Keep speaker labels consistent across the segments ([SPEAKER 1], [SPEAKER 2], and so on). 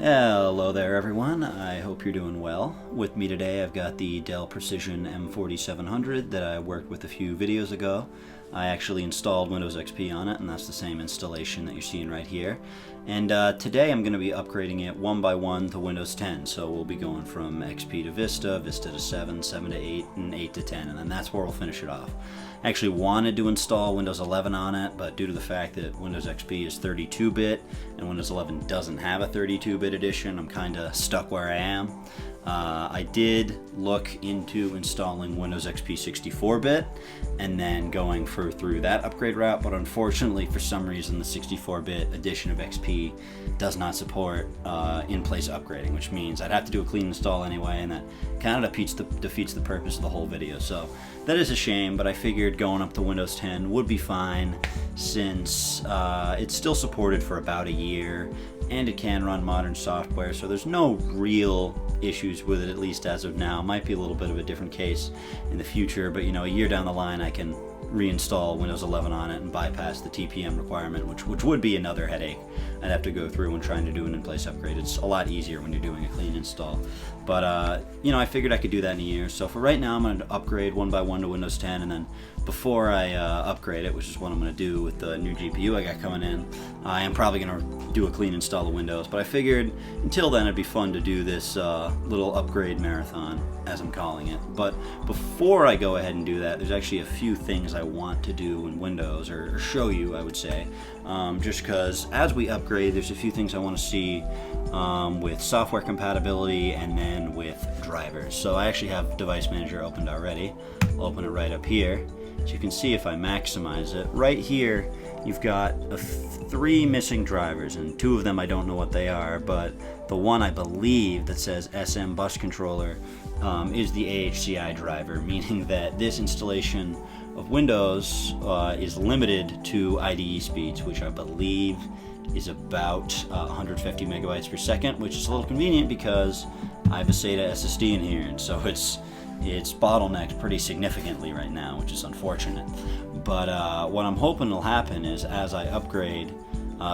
[SPEAKER 1] Hello there everyone, I hope you're doing well. With me today I've got the Dell Precision M4700 that I worked with a few videos ago. I actually installed Windows XP on it, and that's the same installation that you're seeing right here. And today I'm going to be upgrading it one by one to Windows 10. So we'll be going from XP to Vista, Vista to 7, 7 to 8, and 8 to 10, and then that's where we'll finish it off. I actually wanted to install Windows 11 on it, but due to the fact that Windows XP is 32-bit and Windows 11 doesn't have a 32-bit edition, I'm kind of stuck where I am. I did look into installing Windows XP 64-bit and then going through that upgrade route, but unfortunately for some reason the 64-bit edition of XP does not support in-place upgrading, which means I'd have to do a clean install anyway, and that kind of defeats the purpose of the whole video. So that is a shame, but I figured going up to Windows 10 would be fine since it's still supported for about a year and it can run modern software, so there's no real issues with it, at least as of now. Might be a little bit of a different case in the future, but you know, a year down the line I can reinstall Windows 11 on it and bypass the TPM requirement, which would be another headache I'd have to go through when trying to do an in-place upgrade. It's a lot easier when you're doing a clean install, but you know, I figured I could do that in a year. So for right now I'm going to upgrade one by one to Windows 10, and then before I upgrade it, which is what I'm going to do with the new GPU I got coming in, I am probably going to do a clean install of Windows, but I figured until then it'd be fun to do this little upgrade marathon, as I'm calling it. But before I go ahead and do that, there's actually a few things I want to do in Windows, or show you, I would say, just because as we upgrade there's a few things I want to see with software compatibility and then with drivers. So I actually have Device Manager opened already. I'll open it right up here. So you can see if I maximize it, right here you've got 3 missing drivers, and 2 of them I don't know what they are, but the one I believe that says SM Bus Controller is the AHCI driver, meaning that this installation of Windows is limited to IDE speeds, which I believe is about 150 megabytes per second, which is a little convenient because I have a SATA SSD in here, and so it's bottlenecked pretty significantly right now, which is unfortunate. But what I'm hoping will happen is as I upgrade,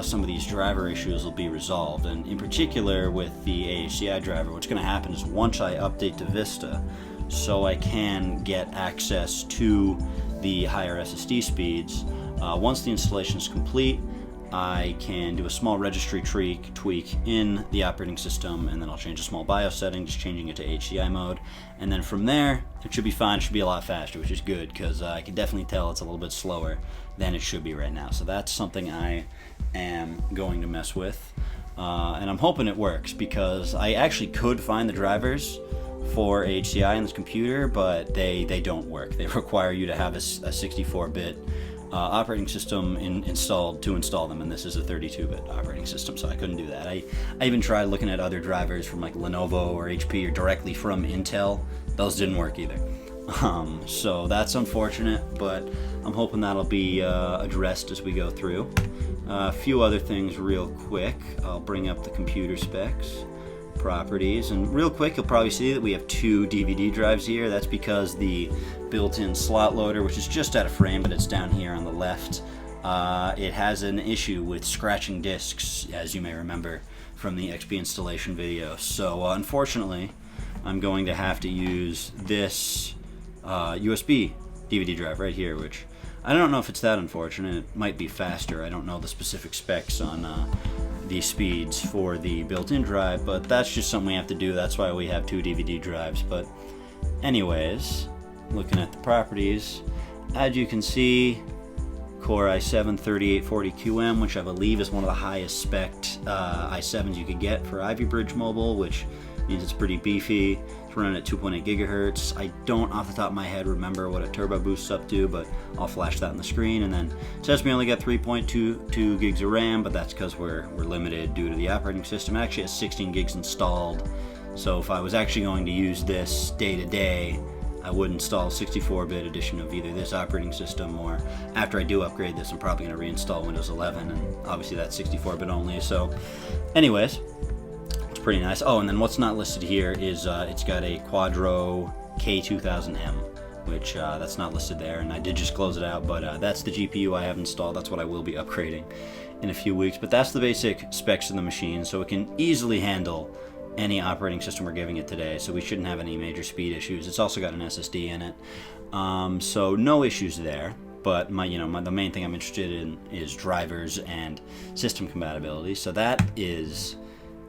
[SPEAKER 1] some of these driver issues will be resolved, and in particular with the AHCI driver, what's going to happen is once I update to Vista, so I can get access to the higher SSD speeds, once the installation is complete, I can do a small registry tweak in the operating system, and then I'll change a small BIOS setting, just changing it to HCI mode, and then from there it should be fine. It should be a lot faster, which is good because I can definitely tell it's a little bit slower than it should be right now. So that's something I am going to mess with, and I'm hoping it works because I actually could find the drivers for HCI on this computer, but they don't work. They require you to have a 64-bit operating system installed to install them, and this is a 32-bit operating system, so I couldn't do that. I even tried looking at other drivers from like Lenovo or HP or directly from Intel. Those didn't work either. So that's unfortunate, but I'm hoping that'll be addressed as we go through. A few other things real quick. I'll bring up the computer specs, properties, and real quick you'll probably see that we have 2 DVD drives here. That's because the built-in slot loader, which is just out of frame but it's down here on the left, it has an issue with scratching discs, as you may remember from the XP installation video. So unfortunately I'm going to have to use this USB DVD drive right here, which I don't know if it's that unfortunate. It might be faster. I don't know the specific specs on the speeds for the built-in drive, but that's just something we have to do. That's why we have 2 DVD drives. But anyways, looking at the properties, as you can see, Core i7-3840QM, which I believe is one of the highest spec i7s you could get for Ivy Bridge Mobile, which means it's pretty beefy. It's running at 2.8 gigahertz. I don't off the top of my head remember what a turbo boost's up to, but I'll flash that on the screen. And then it says we only got 3.22 gigs of RAM, but that's because we're limited due to the operating system. It actually has 16 gigs installed, so if I was actually going to use this day to day, I would install a 64-bit edition of either this operating system, or after I do upgrade this, I'm probably going to reinstall Windows 11, and obviously that's 64-bit only. So anyways, it's pretty nice. Oh, and then what's not listed here is it's got a Quadro K2000M, which that's not listed there, and I did just close it out, but that's the GPU I have installed. That's what I will be upgrading in a few weeks, but that's the basic specs of the machine, so it can easily handle any operating system we're giving it today, so we shouldn't have any major speed issues. It's also got an SSD in it, so no issues there. But the main thing I'm interested in is drivers and system compatibility, so that is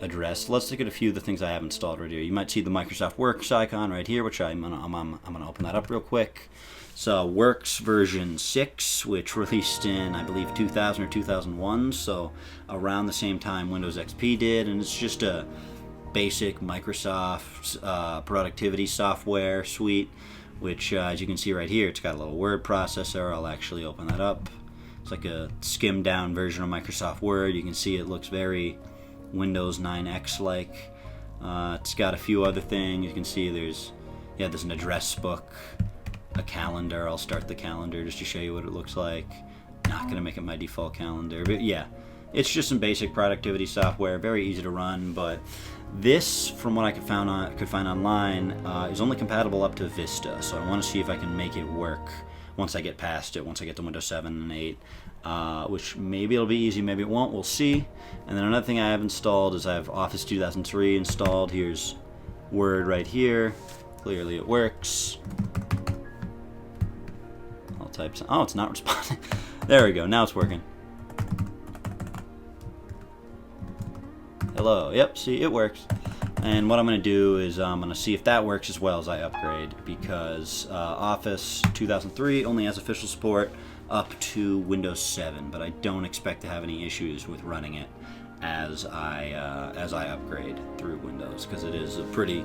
[SPEAKER 1] addressed. Let's look at a few of the things I have installed right here. You might see the Microsoft Works icon right here, which I'm gonna open that up real quick. So Works version 6, which released in, I believe, 2000 or 2001, so around the same time Windows XP did, and it's just a basic Microsoft productivity software suite, which as you can see right here, it's got a little word processor. I'll actually open that up. It's like a skimmed down version of Microsoft Word. You can see it looks very Windows 9X like. It's got a few other things. You can see there's an address book, a calendar. I'll start the calendar just to show you what it looks like. Not gonna make it my default calendar, but yeah, it's just some basic productivity software, very easy to run. But this, from what I could find online, is only compatible up to Vista, so I want to see if I can make it work once I get past it, once I get to Windows 7 and 8, which maybe it'll be easy, maybe it won't, we'll see. And then another thing I have installed is I have Office 2003 installed. Here's Word right here. Clearly it works. I'll type some, oh, it's not responding. There we go, now it's working. Hello, yep, see, it works. And what I'm going to do is I'm going to see if that works as well as I upgrade, because Office 2003 only has official support up to Windows 7, but I don't expect to have any issues with running it as I upgrade through Windows, because it is a pretty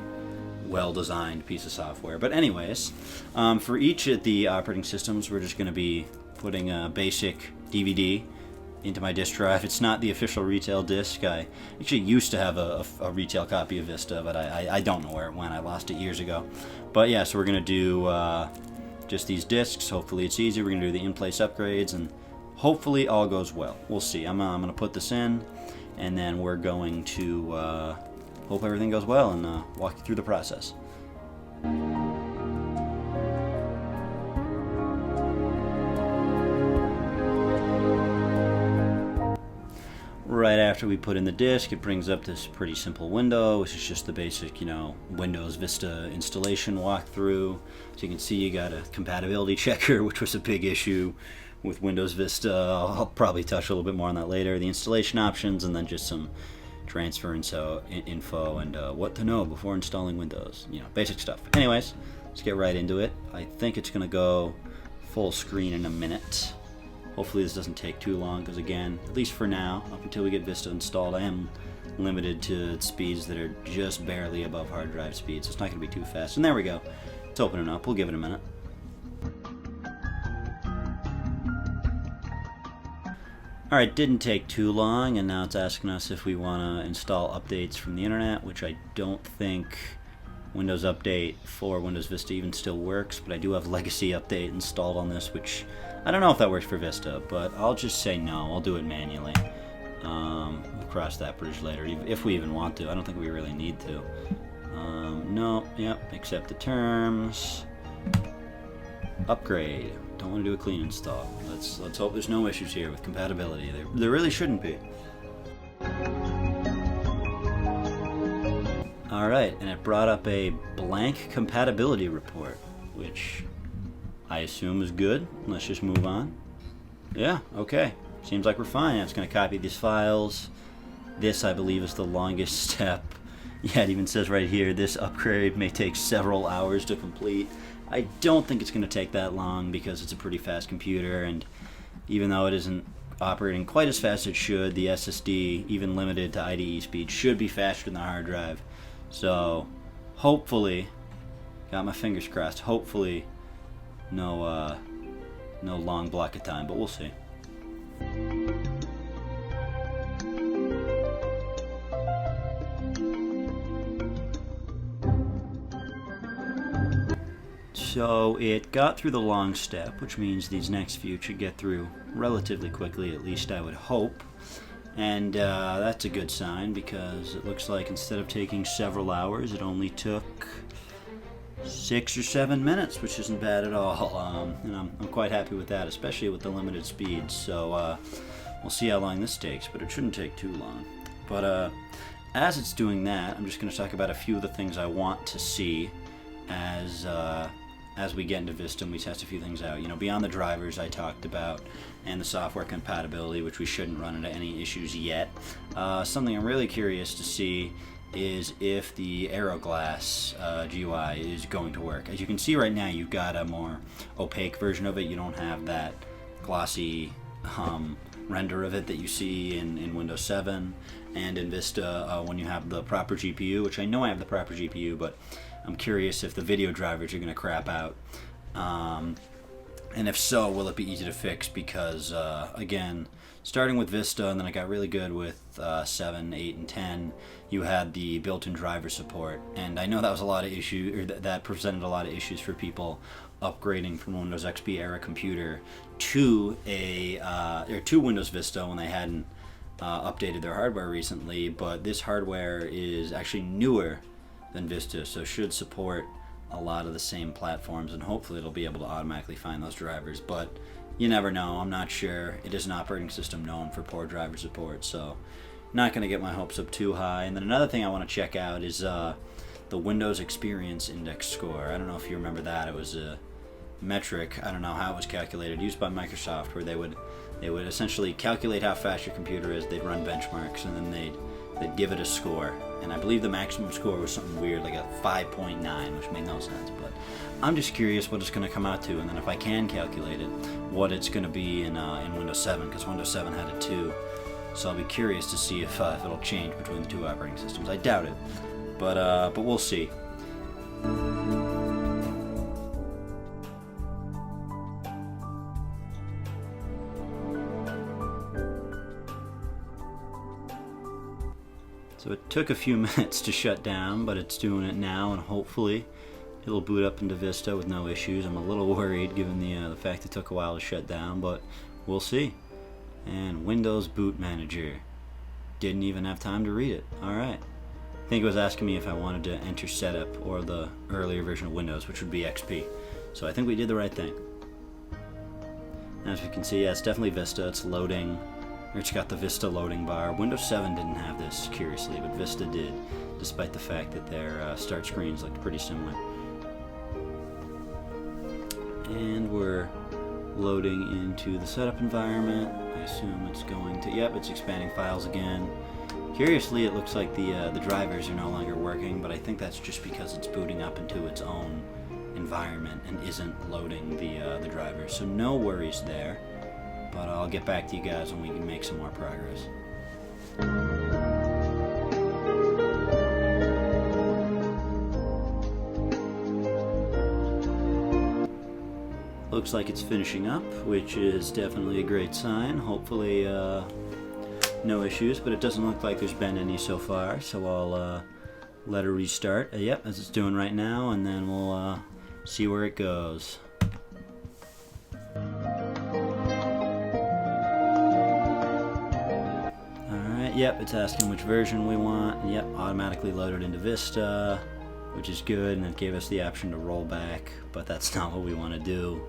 [SPEAKER 1] well-designed piece of software. But anyways, for each of the operating systems, we're just going to be putting a basic DVD into my disk drive. It's not the official retail disk. I actually used to have a retail copy of Vista, but I don't know where it went. I lost it years ago. But yeah, so we're going to do just these disks. Hopefully it's easy. We're going to do the in-place upgrades, and hopefully all goes well. We'll see. I'm going to put this in, and then we're going to hope everything goes well and walk you through the process. Right after we put in the disk, it brings up this pretty simple window, which is just the basic, Windows Vista installation walkthrough. So you can see you got a compatibility checker, which was a big issue with Windows Vista. I'll probably touch a little bit more on that later. The installation options, and then just some transfer info and what to know before installing Windows. Basic stuff. Anyways, let's get right into it. I think it's going to go full screen in a minute. Hopefully this doesn't take too long, because again, at least for now, up until we get Vista installed, I am limited to speeds that are just barely above hard drive speed, so it's not going to be too fast. And there we go. It's opening up. We'll give it a minute. Alright, didn't take too long, and now it's asking us if we want to install updates from the internet, which I don't think Windows Update for Windows Vista even still works, but I do have Legacy Update installed on this, which I don't know if that works for Vista, but I'll just say no. I'll do it manually. We'll cross that bridge later, if we even want to. I don't think we really need to. No, yep, accept the terms. Upgrade. Don't want to do a clean install. Let's hope there's no issues here with compatibility. There really shouldn't be. Alright, and it brought up a blank compatibility report, which I assume is good. Let's just move on. Yeah, okay. Seems like we're fine. It's going to copy these files. This, I believe, is the longest step. Yeah, it even says right here, this upgrade may take several hours to complete. I don't think it's going to take that long, because it's a pretty fast computer, and even though it isn't operating quite as fast as it should, the SSD, even limited to IDE speed, should be faster than the hard drive. So, hopefully, got my fingers crossed, hopefully no long block of time, but we'll see. So it got through the long step, which means these next few should get through relatively quickly, at least I would hope. And that's a good sign, because it looks like instead of taking several hours, it only took 6 or 7 minutes, which isn't bad at all. And I'm quite happy with that, especially with the limited speeds. So we'll see how long this takes, but it shouldn't take too long. But as it's doing that, I'm just going to talk about a few of the things I want to see as we get into Vista and we test a few things out. You know, beyond the drivers I talked about and the software compatibility, which we shouldn't run into any issues yet. Something I'm really curious to see is if the Aeroglass GUI is going to work. As you can see right now, you've got a more opaque version of it. You don't have that glossy render of it that you see in Windows 7 and in Vista when you have the proper GPU, which I know I have the proper GPU, but I'm curious if the video drivers are going to crap out. And if so, will it be easy to fix? Because, again, starting with Vista, and then I got really good with 7, 8, and 10, you had the built-in driver support. And I know that was a lot of issues, or that presented a lot of issues for people upgrading from Windows XP era computer to to Windows Vista when they hadn't updated their hardware recently. But this hardware is actually newer than Vista, so should support a lot of the same platforms, and hopefully it'll be able to automatically find those drivers, but you never know. I'm not sure. It is an operating system known for poor driver support, so not going to get my hopes up too high. And then another thing I want to check out is the Windows Experience Index score. I don't know if you remember that. It was a metric, I don't know how it was calculated, used by Microsoft, where they would essentially calculate how fast your computer is. They'd run benchmarks, and then they'd give it a score. And I believe the maximum score was something weird, like a 5.9, which made no sense. But I'm just curious what it's going to come out to, and then if I can calculate it, what it's going to be in Windows 7, because Windows 7 had it too. So I'll be curious to see if it'll change between the two operating systems. I doubt it, but we'll see. So it took a few minutes to shut down, but it's doing it now, and hopefully it'll boot up into Vista with no issues. I'm a little worried given the fact it took a while to shut down, but we'll see. And Windows Boot Manager. Didn't even have time to read it. Alright. I think it was asking me if I wanted to enter setup or the earlier version of Windows, which would be XP. So I think we did the right thing. As you can see, yeah, it's definitely Vista. It's loading. It's got the Vista loading bar. Windows 7 didn't have this, curiously, but Vista did, despite the fact that their start screens looked pretty similar. And we're loading into the setup environment. I assume it's going to, yep, it's expanding files again. Curiously, it looks like the drivers are no longer working, but I think that's just because it's booting up into its own environment and isn't loading the drivers. So no worries there. But I'll get back to you guys when we can make some more progress. Looks like it's finishing up, which is definitely a great sign. Hopefully no issues, but it doesn't look like there's been any so far, so I'll let it restart. Yep, as it's doing right now, and then we'll see where it goes. Yep, it's asking which version we want, and yep, automatically loaded into Vista, which is good, and it gave us the option to roll back, but that's not what we want to do.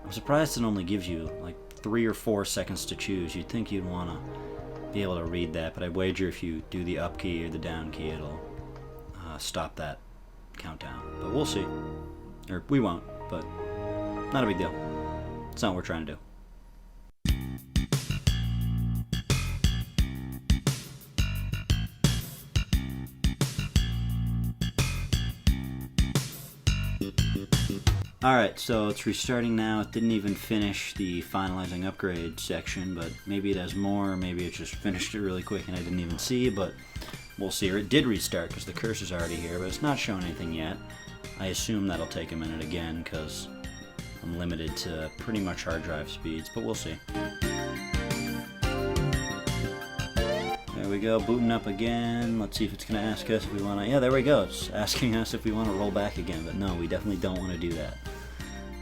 [SPEAKER 1] I'm surprised it only gives you like 3 or 4 seconds to choose. You'd think you'd want to be able to read that, but I wager if you do the up key or the down key, it'll stop that countdown. But we'll see. Or we won't, but not a big deal. It's not what we're trying to do. Alright, so it's restarting now. It didn't even finish the finalizing upgrade section, but maybe it has more, or maybe it just finished it really quick and I didn't even see, but we'll see. Or it did restart because the cursor's already here, but it's not showing anything yet. I assume that'll take a minute again because I'm limited to pretty much hard drive speeds, but we'll see. There we go, booting up again. Let's see if it's going to ask us if we want to... Yeah, there we go. It's asking us if we want to roll back again, but no, we definitely don't want to do that.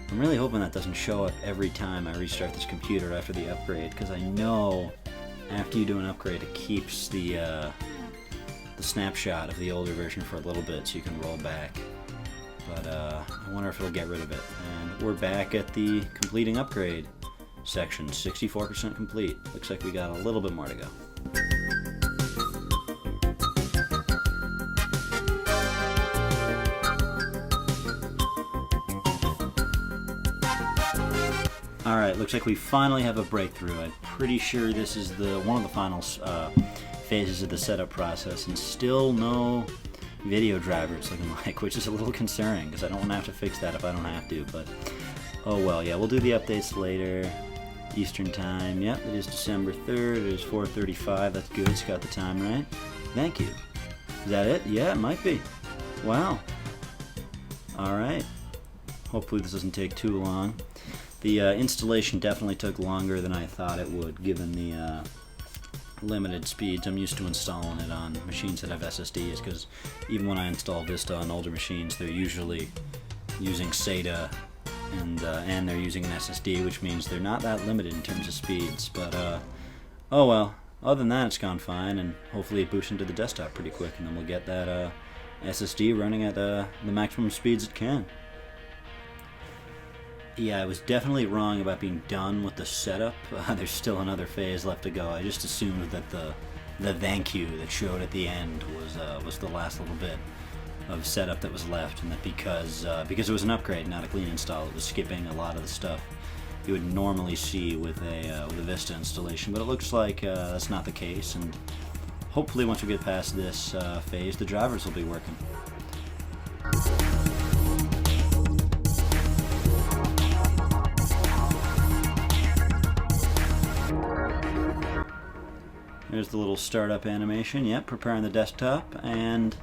[SPEAKER 1] I'm really hoping that doesn't show up every time I restart this computer after the upgrade, because I know after you do an upgrade it keeps the snapshot of the older version for a little bit so you can roll back. but I wonder if it'll get rid of it. And we're back at the completing upgrade section, 64% complete. Looks like we got a little bit more to go. Alright, looks like we finally have a breakthrough. I'm pretty sure this is one of the final phases of the setup process, and still no video driver, it's looking like, which is a little concerning because I don't want to have to fix that if I don't have to, but oh well. Yeah, we'll do the updates later. Eastern time, yep, it is December 3rd, it is 4:35, that's good, it's got the time right. Thank you. Is that it? Yeah, it might be. Wow. Alright. Hopefully this doesn't take too long. The installation definitely took longer than I thought it would, given the limited speeds. I'm used to installing it on machines that have SSDs, because even when I install Vista on older machines, they're usually using SATA, and they're using an SSD, which means they're not that limited in terms of speeds. But oh well. Other than that, it's gone fine, and hopefully it boosts into the desktop pretty quick, and then we'll get that SSD running at the maximum speeds it can. Yeah, I was definitely wrong about being done with the setup. There's still another phase left to go. I just assumed that the thank you that showed at the end was the last little bit of setup that was left, and that because it was an upgrade, not a clean install, it was skipping a lot of the stuff you would normally see with a Vista installation. But it looks like that's not the case, and hopefully once we get past this phase, the drivers will be working. There's the little startup animation. Yep, preparing the desktop, and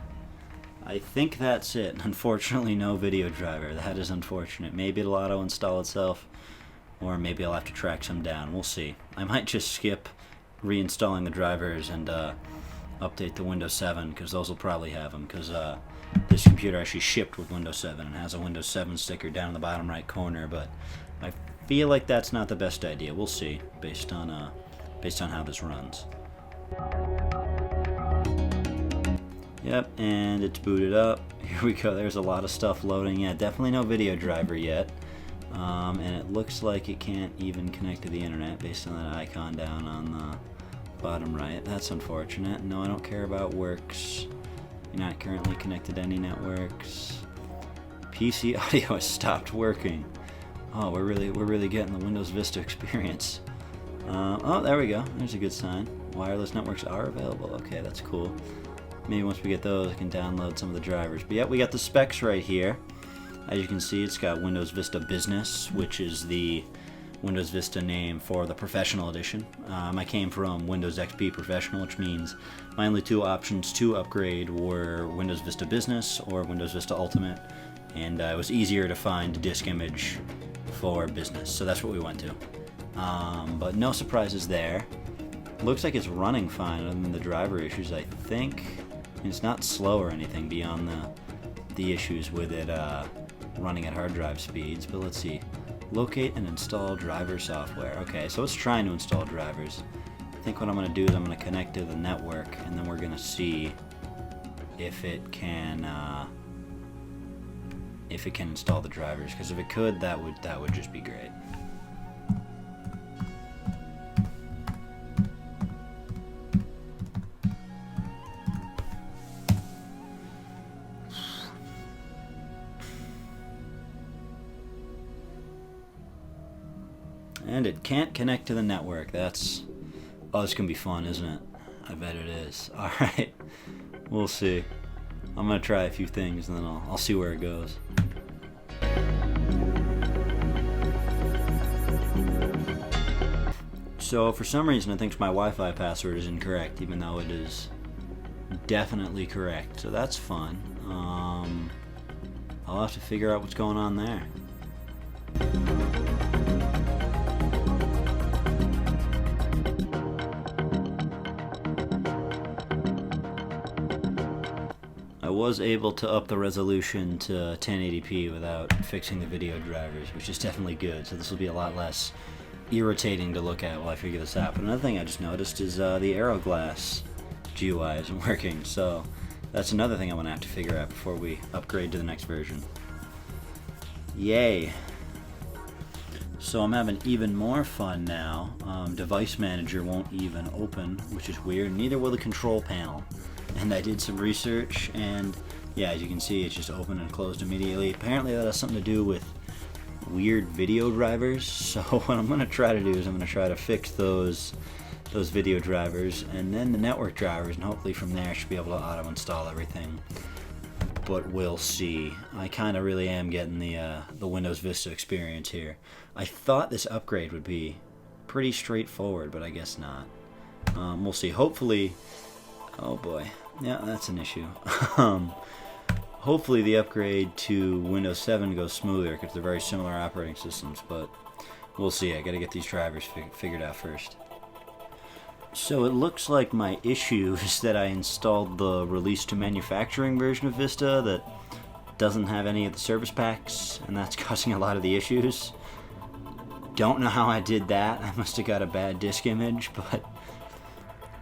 [SPEAKER 1] I think that's it. Unfortunately, no video driver. That is unfortunate. Maybe it'll auto-install itself, or maybe I'll have to track some down. We'll see. I might just skip reinstalling the drivers and update to Windows 7, because those will probably have them, because this computer actually shipped with Windows 7 and has a Windows 7 sticker down in the bottom right corner, but I feel like that's not the best idea. We'll see, based on how this runs. Yep, and it's booted up. Here we go. There's a lot of stuff loading. Yeah, definitely no video driver yet. And it looks like it can't even connect to the internet based on that icon down on the bottom right. That's unfortunate. No, I don't care about works. You're not currently connected to any networks. PC audio has stopped working. Oh, we're really getting the Windows Vista experience. Oh, there we go. There's a good sign. Wireless networks are available. Okay, that's cool. Maybe once we get those, I can download some of the drivers. But yeah, we got the specs right here. As you can see, it's got Windows Vista Business, which is the Windows Vista name for the Professional Edition. I came from Windows XP Professional, which means my only two options to upgrade were Windows Vista Business or Windows Vista Ultimate, and it was easier to find a disk image for Business, so that's what we went to. But no surprises there. Looks like it's running fine other than the driver issues, I think. It's not slow or anything beyond the issues with it running at hard drive speeds, but let's see. Locate and install driver software. Okay, so it's trying to install drivers. I think what I'm going to do is I'm going to connect to the network, and then we're going to see if it can install the drivers, because if it could, that would just be great. And it can't connect to the network. That's... oh, it's gonna be fun, isn't it? I bet it is. Alright, we'll see. I'm gonna try a few things and then I'll see where it goes. So for some reason I think my Wi-Fi password is incorrect, even though it is definitely correct. So that's fun. I'll have to figure out what's going on there. I was able to up the resolution to 1080p without fixing the video drivers, which is definitely good, so this will be a lot less irritating to look at while I figure this out. But another thing I just noticed is the Aero Glass GUI isn't working, so that's another thing I'm going to have to figure out before we upgrade to the next version. Yay. So I'm having even more fun now. Device Manager won't even open, which is weird. Neither will the control panel. And I did some research, and yeah, as you can see, it's just open and closed immediately. Apparently that has something to do with weird video drivers. So what I'm going to try to do is I'm going to try to fix those video drivers and then the network drivers, and hopefully from there I should be able to auto install everything. But we'll see. I kind of really am getting the Windows Vista experience here. I thought this upgrade would be pretty straightforward, but I guess not. We'll see. Hopefully, oh boy, yeah, that's an issue. Hopefully the upgrade to Windows 7 goes smoother because they're very similar operating systems, but we'll see. I got to get these drivers figured out first. So it looks like my issue is that I installed the release to manufacturing version of Vista that doesn't have any of the service packs, and that's causing a lot of the issues. Don't know how I did that. I must have got a bad disk image, but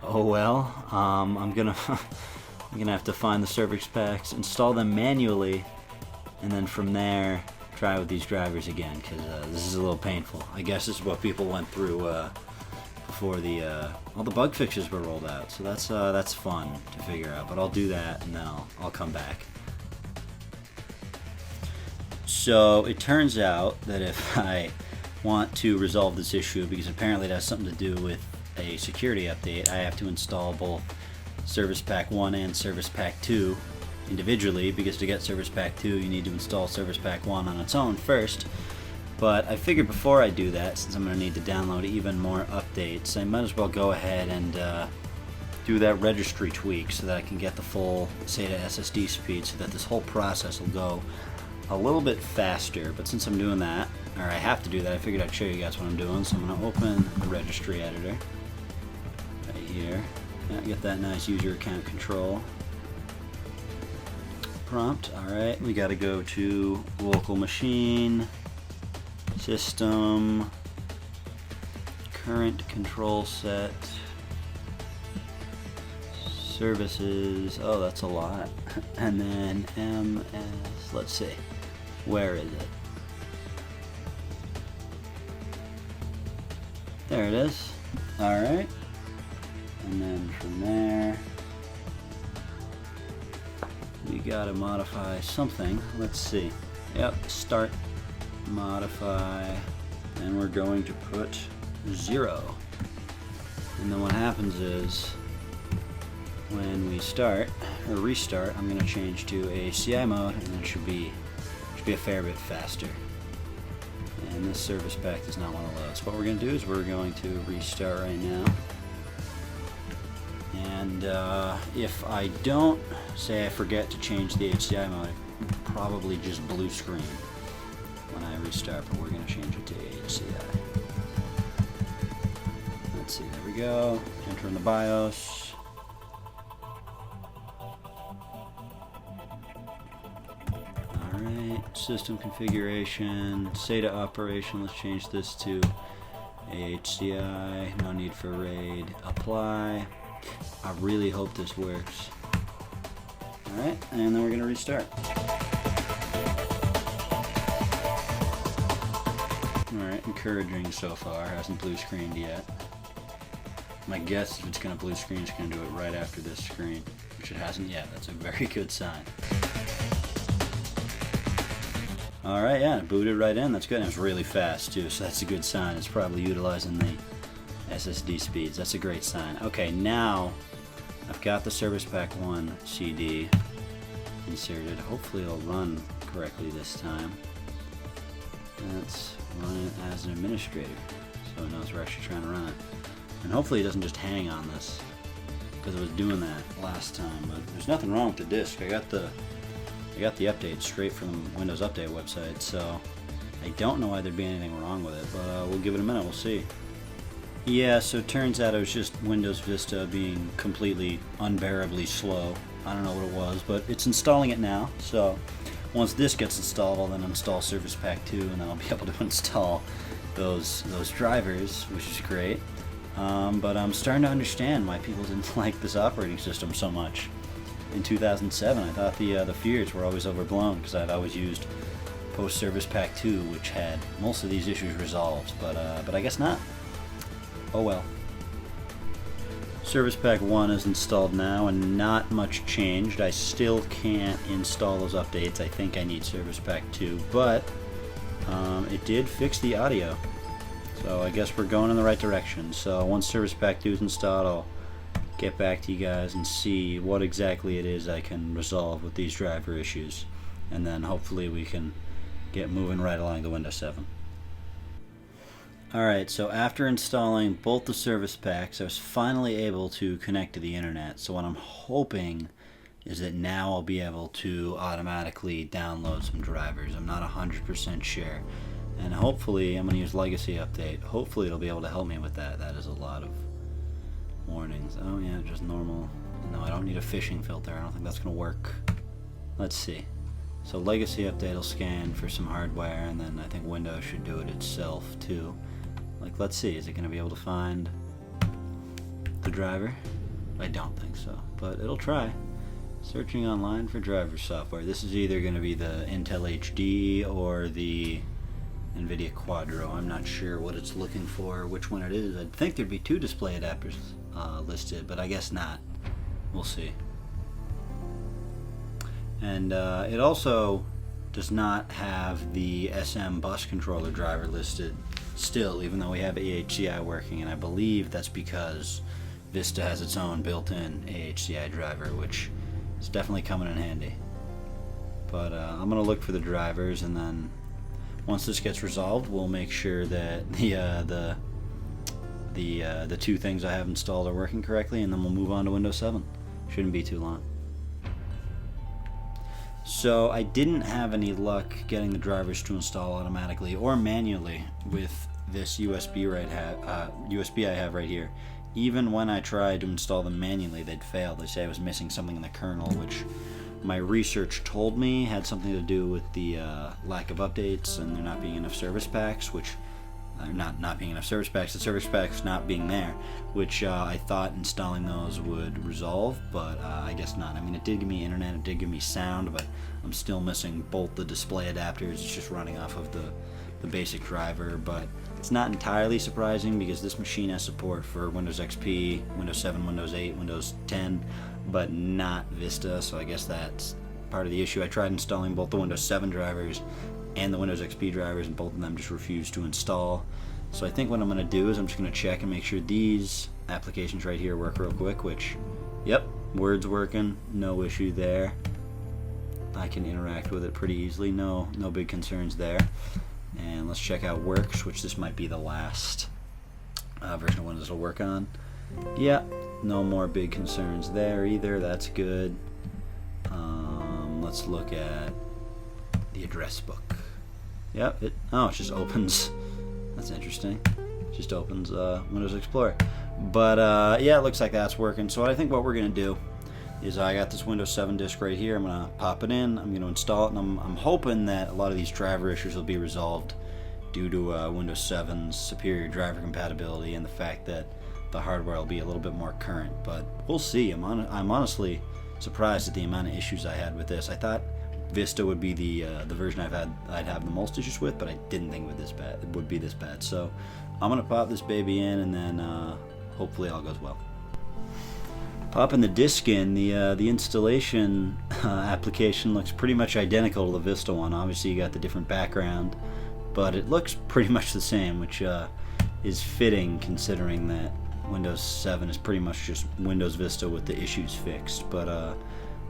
[SPEAKER 1] oh well. I'm gonna have to find the service packs, install them manually, and then from there try with these drivers again, because this is a little painful. I guess this is what people went through before all the bug fixes were rolled out, so that's fun to figure out. But I'll do that and then I'll come back. So it turns out that if I want to resolve this issue, because apparently it has something to do with a security update, I have to install both Service Pack 1 and Service Pack 2 individually, because to get Service Pack 2 you need to install Service Pack 1 on its own first. But I figured before I do that, since I'm going to need to download even more updates, I might as well go ahead and do that registry tweak so that I can get the full SATA SSD speed, so that this whole process will go a little bit faster. But since I'm doing that, or I have to do that, I figured I'd show you guys what I'm doing. So I'm going to open the registry editor right here. Get that nice user account control prompt. Alright, we got to go to local machine, system, current control set, services, oh that's a lot, and then MS, let's see, where is it? There it is. Alright, and then from there we gotta modify something. Let's see. Yep, start, modify, and we're going to put 0. And then what happens is when we start or restart, I'm going to change to a CI mode, and it should be a fair bit faster. And this service pack does not want to load. So what we're going to do is we're going to restart right now. And if I don't, say I forget to change the HCI mode, it probably just blue screen when I restart, but we're going to change it to HCI. Let's see, there we go. Enter in the BIOS. Alright, system configuration, SATA operation, let's change this to HCI, no need for RAID, apply. I really hope this works. Alright, and then we're going to restart. Alright, encouraging so far, hasn't blue screened yet. My guess if it's going to blue screen, it's going to do it right after this screen, which it hasn't yet. That's a very good sign. Alright, yeah, it booted right in, that's good. And it was really fast too, so that's a good sign. It's probably utilizing the SSD speeds. That's a great sign. Okay, now I've got the Service Pack 1 CD inserted. Hopefully it'll run correctly this time. Let's run it as an administrator so it knows we're actually trying to run it. And hopefully it doesn't just hang on this, because it was doing that last time. But there's nothing wrong with the disk. I got the update straight from the Windows Update website, so I don't know why there'd be anything wrong with it, but we'll give it a minute, we'll see. Yeah, so it turns out it was just Windows Vista being completely unbearably slow. I don't know what it was, but it's installing it now. So once this gets installed, I'll then install Service Pack 2, and then I'll be able to install those drivers, which is great. But I'm starting to understand why people didn't like this operating system so much. In 2007, I thought the fears were always overblown, because I'd always used post Service Pack 2, which had most of these issues resolved, but I guess not. Oh well. Service Pack 1 is installed now, and not much changed. I still can't install those updates. I think I need Service Pack 2, but it did fix the audio. So I guess we're going in the right direction. So once Service Pack 2 is installed, I'll get back to you guys and see what exactly it is I can resolve with these driver issues. And then hopefully we can get moving right along to Windows 7. Alright, so after installing both the service packs, I was finally able to connect to the internet. So what I'm hoping is that now I'll be able to automatically download some drivers. I'm not 100% sure. And hopefully, I'm going to use Legacy Update. Hopefully it'll be able to help me with that. That is a lot of warnings. Oh yeah, just normal. No, I don't need a phishing filter. I don't think that's going to work. Let's see. So Legacy Update will scan for some hardware, and then I think Windows should do it itself too. Like, let's see, is it going to be able to find the driver? I don't think so, but it'll try. Searching online for driver software. This is either going to be the Intel HD or the NVIDIA Quadro. I'm not sure what it's looking for, which one it is. I'd think there'd be 2 display adapters listed, but I guess not. We'll see. And it also does not have the SM bus controller driver listed still, even though we have AHCI working, and I believe that's because Vista has its own built-in AHCI driver, which is definitely coming in handy. But I'm going to look for the drivers, and then once this gets resolved, we'll make sure that the 2 things I have installed are working correctly, and then we'll move on to Windows 7. Shouldn't be too long. So I didn't have any luck getting the drivers to install automatically or manually with this USB I have right here. Even when I tried to install them manually, they'd fail. They say I was missing something in the kernel, which my research told me had something to do with the lack of updates and there not being enough service packs, which not being enough service packs, the service packs not being there, which I thought installing those would resolve, but I guess not. I mean, it did give me internet, it did give me sound, but I'm still missing both the display adapters. It's just running off of the basic driver, but it's not entirely surprising because this machine has support for Windows XP, Windows 7, Windows 8, Windows 10, but not Vista, so I guess that's part of the issue. I tried installing both the Windows 7 drivers and the Windows XP drivers, and both of them just refused to install. So I think what I'm going to do is I'm just going to check and make sure these applications right here work real quick, which, yep, Word's working, no issue there. I can interact with it pretty easily, no big concerns there. And let's check out Works, which this might be the last version of Windows it'll work on. Yeah, no more big concerns there either, that's good. Let's look at the address book. Yep, it just opens. That's interesting. It just opens Windows Explorer. But yeah, it looks like that's working. So I think what we're going to do is I got this Windows 7 disk right here. I'm going to pop it in. I'm going to install it, and I'm hoping that a lot of these driver issues will be resolved due to Windows 7's superior driver compatibility and the fact that the hardware will be a little bit more current. But we'll see. I'm honestly surprised at the amount of issues I had with this. I thought Vista would be the version I'd have the most issues with, but I didn't think it would be this bad. So I'm gonna pop this baby in, and then hopefully all goes well. Popping the disk in, the installation application looks pretty much identical to the Vista one. Obviously you got the different background, but it looks pretty much the same, which is fitting considering that Windows 7 is pretty much just Windows Vista with the issues fixed. But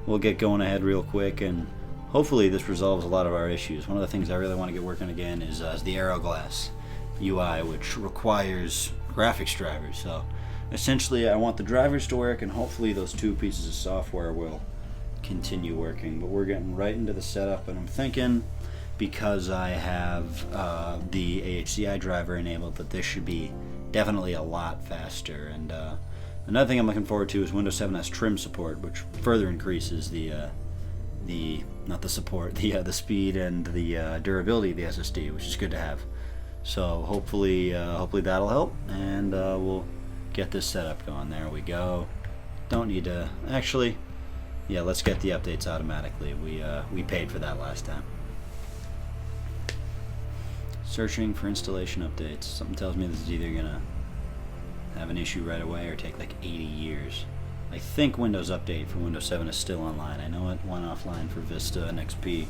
[SPEAKER 1] we'll get going ahead real quick, and hopefully this resolves a lot of our issues. One of the things I really want to get working again is the Aeroglass UI, which requires graphics drivers. So essentially I want the drivers to work, and hopefully those 2 pieces of software will continue working. But we're getting right into the setup, and I'm thinking because I have the AHCI driver enabled that this should be definitely a lot faster. And another thing I'm looking forward to is Windows 7 has trim support, which further increases the speed and the durability of the SSD, which is good to have. So hopefully that'll help, and we'll get this setup going. There we go. Don't need to actually. Yeah, let's get the updates automatically. We paid for that last time. Searching for installation updates. Something tells me this is either gonna have an issue right away or take like 80 years. I think Windows Update for Windows 7 is still online. I know it went offline for Vista and XP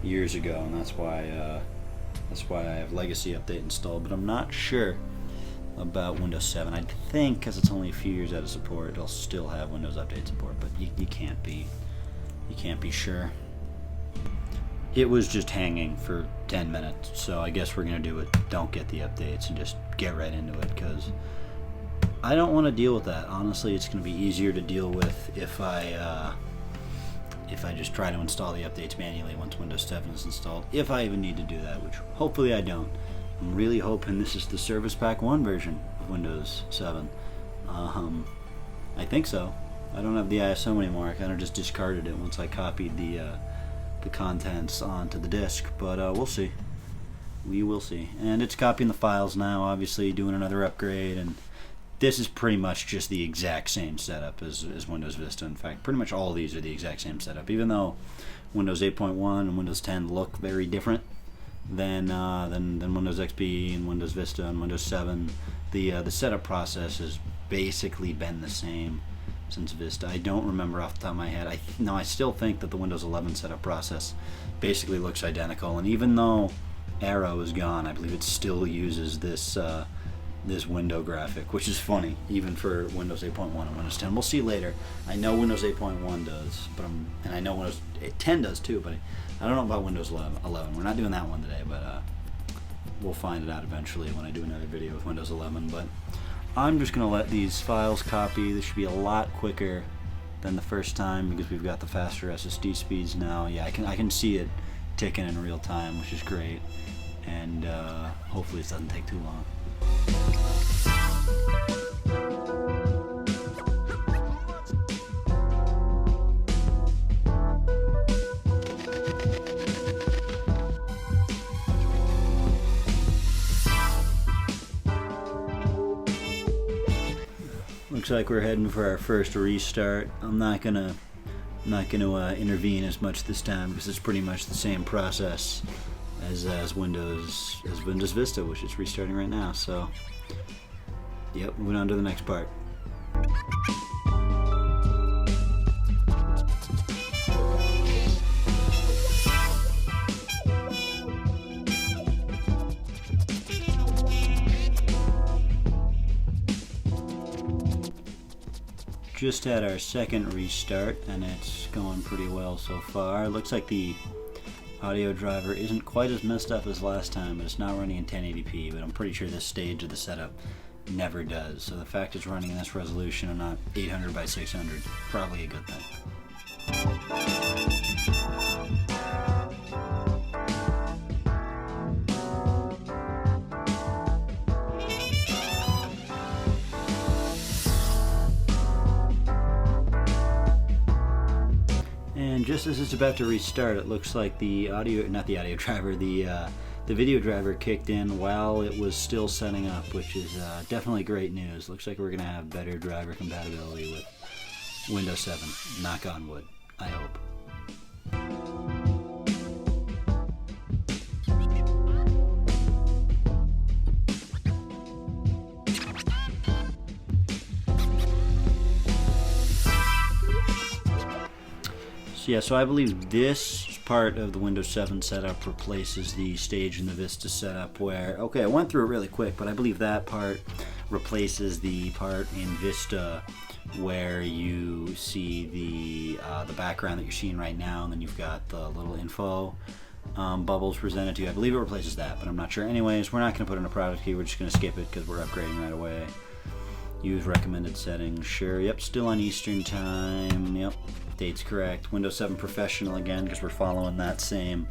[SPEAKER 1] years ago, and that's why I have Legacy Update installed, but I'm not sure about Windows 7. I think because it's only a few years out of support, it'll still have Windows Update support, but you can't be sure. It was just hanging for 10 minutes, so I guess we're gonna do it. Don't get the updates and just get right into it, because I don't want to deal with that. Honestly, it's gonna be easier to deal with if I just try to install the updates manually once Windows 7 is installed, if I even need to do that, which hopefully I don't. I'm really hoping this is the Service Pack 1 version of Windows 7. I think so. I don't have the ISO anymore. I kind of just discarded it once I copied the contents onto the disk, but we'll see. We will see. And it's copying the files now, obviously doing another upgrade, and this is pretty much just the exact same setup as Windows Vista. In fact, pretty much all of these are the exact same setup, even though Windows 8.1 and Windows 10 look very different than Windows XP and Windows Vista and Windows 7. The setup process has basically been the same since Vista. I don't remember off the top of my head. I still think that the Windows 11 setup process basically looks identical, and even though Arrow is gone, I believe it still uses this window graphic, which is funny, even for Windows 8.1 and Windows 10. We'll see later. I know Windows 8.1 does, and I know Windows 10 does too, but I don't know about Windows 11. We're not doing that one today, but we'll find it out eventually when I do another video with Windows 11. But I'm just going to let these files copy. This should be a lot quicker than the first time because we've got the faster SSD speeds now. Yeah, I can see it ticking in real time, which is great, and hopefully it doesn't take too long. Looks like we're heading for our first restart. I'm not gonna intervene as much this time because it's pretty much the same process as Windows Vista, which is restarting right now. So, yep, moving on to the next part. Just had our second restart, and it's going pretty well so far. Looks like the audio driver isn't quite as messed up as last time, but it's not running in 1080p, but I'm pretty sure this stage of the setup never does. So the fact it's running in this resolution and not 800 by 600 is probably a good thing. And just as it's about to restart, it looks like the video driver kicked in while it was still setting up, which is definitely great news. Looks like we're going to have better driver compatibility with Windows 7. Knock on wood, I hope. Yeah, so I believe this part of the Windows 7 setup replaces the stage in the Vista setup where, okay, I went through it really quick, but I believe that part replaces the part in Vista where you see the background that you're seeing right now, and then you've got the little info bubbles presented to you. I believe it replaces that, but I'm not sure. Anyways, we're not going to put in a product key. We're just going to skip it because we're upgrading right away. Use recommended settings. Sure. Yep, still on Eastern Time. Yep. Date's correct. Windows 7 Professional again because we're following that same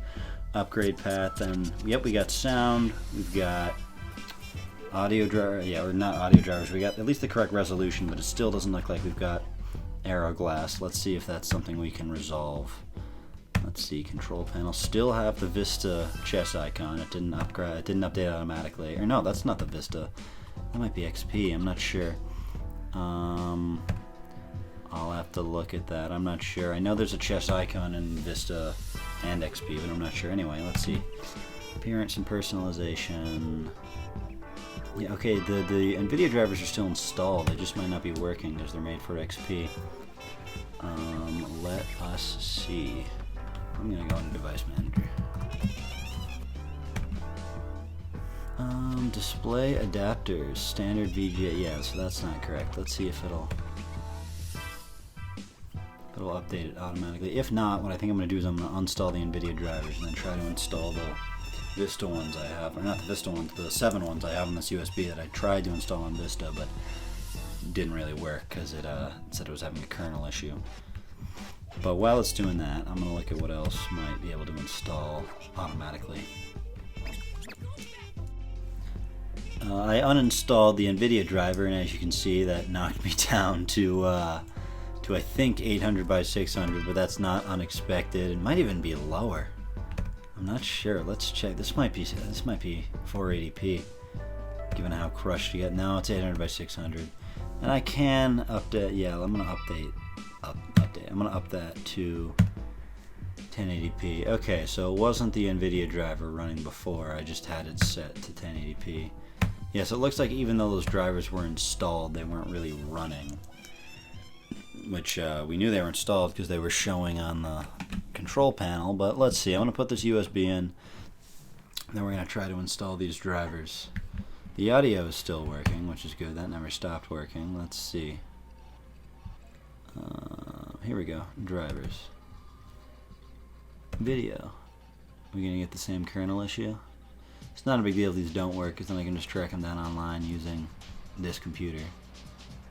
[SPEAKER 1] upgrade path. And yep, we got sound. We've got audio driver. Yeah, or not audio drivers. We got at least the correct resolution, but it still doesn't look like we've got Arrow glass. Let's see if that's something we can resolve. Let's see. Control panel. Still have the Vista chess icon. It didn't upgrade. It didn't update automatically. Or no, that's not the Vista. That might be XP. I'm not sure. I'll have to look at that. I'm not sure. I know there's a chess icon in Vista and XP, but I'm not sure. Anyway, let's see. Appearance and personalization. Yeah, okay, the NVIDIA drivers are still installed. They just might not be working because they're made for XP. Let us see. I'm gonna go into Device Manager. Display adapters, standard VGA. Yeah, so that's not correct. Let's see if it'll update it automatically. If not, what I think I'm gonna do is I'm gonna uninstall the NVIDIA drivers and then try to install the Vista ones I have, or not the Vista ones, the 7 ones I have on this USB that I tried to install on Vista, but didn't really work because it said it was having a kernel issue. But while it's doing that, I'm going to look at what else might be able to install automatically. I uninstalled the NVIDIA driver, and as you can see, that knocked me down to I think 800 by 600, but that's not unexpected. It might even be lower. I'm not sure. Let's check. This might be 480p, given how crushed you get. Now it's 800 by 600, and I can update. Yeah, I'm gonna update. I'm gonna up that to 1080p. Okay, so it wasn't the NVIDIA driver running before. I just had it set to 1080p. Yeah, so it looks like even though those drivers were installed, they weren't really running. Which we knew they were installed because they were showing on the control panel. But let's see. I'm going to put this USB in. Then we're going to try to install these drivers. The audio is still working, which is good. That never stopped working. Let's see. Here we go. Drivers. Video. We're going to get the same kernel issue. It's not a big deal if these don't work, because then I can just track them down online using this computer.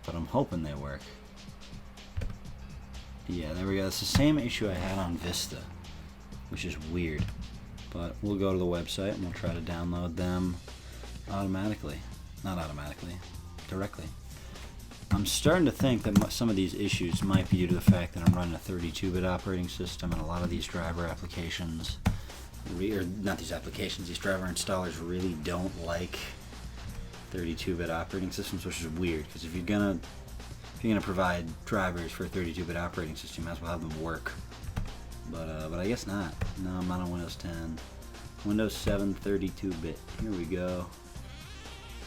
[SPEAKER 1] But I'm hoping they work. Yeah, there we go. It's the same issue I had on Vista, which is weird. But we'll go to the website and we'll try to download them automatically. Not automatically, directly. I'm starting to think that some of these issues might be due to the fact that I'm running a 32-bit operating system, and a lot of these driver applications, or not these applications, these driver installers really don't like 32-bit operating systems, which is weird, because if you're gonna provide drivers for a 32-bit operating system, you might as well have them work. But I guess not. No, I'm not on Windows 10. Windows 7 32-bit. Here we go.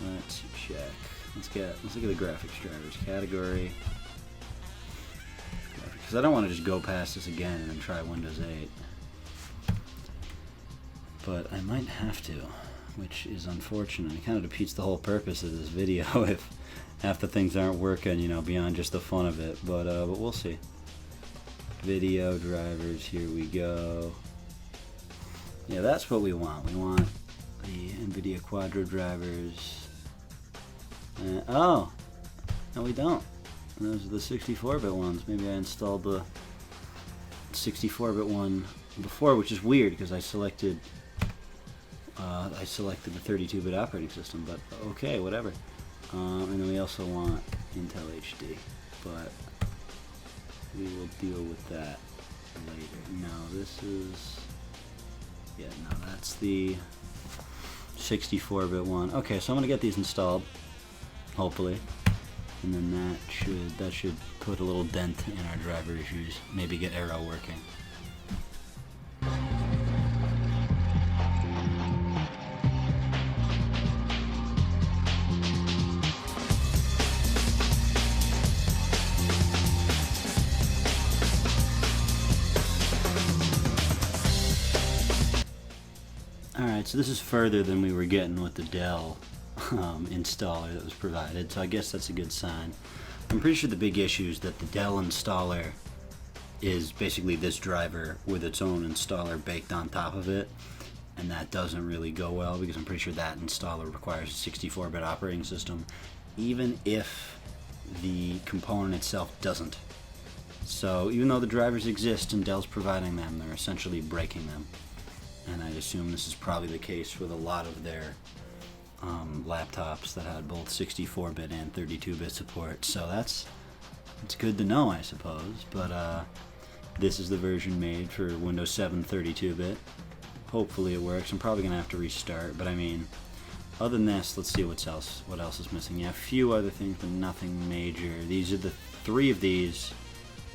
[SPEAKER 1] Let's check. Let's look at the graphics drivers category. Because I don't want to just go past this again and then try Windows 8. But I might have to, which is unfortunate. It kind of defeats the whole purpose of this video if half the things aren't working, you know, beyond just the fun of it. But we'll see. Video drivers, here we go. Yeah, that's what we want. We want the NVIDIA Quadro drivers. Oh, no, we don't. Those are the 64-bit ones. Maybe I installed the 64-bit one before, which is weird because I selected the 32-bit operating system. But okay, whatever. And then we also want Intel HD, but we will deal with that later. No, this is, yeah, no, that's the 64-bit one. Okay, so I'm gonna get these installed, hopefully, and then that should put a little dent in our driver issues. Maybe get Arrow working. Alright, so this is further than we were getting with the Dell installer that was provided, so I guess that's a good sign. I'm pretty sure the big issue is that the Dell installer is basically this driver with its own installer baked on top of it, and that doesn't really go well because I'm pretty sure that installer requires a 64-bit operating system, even if the component itself doesn't. So even though the drivers exist and Dell's providing them, they're essentially breaking them. And I assume this is probably the case with a lot of their laptops that had both 64-bit and 32-bit support. So it's good to know, I suppose. But this is the version made for Windows 7 32-bit. Hopefully it works. I'm probably gonna have to restart. But I mean, other than this, let's see what else is missing. Yeah, a few other things, but nothing major. These are the 3 of these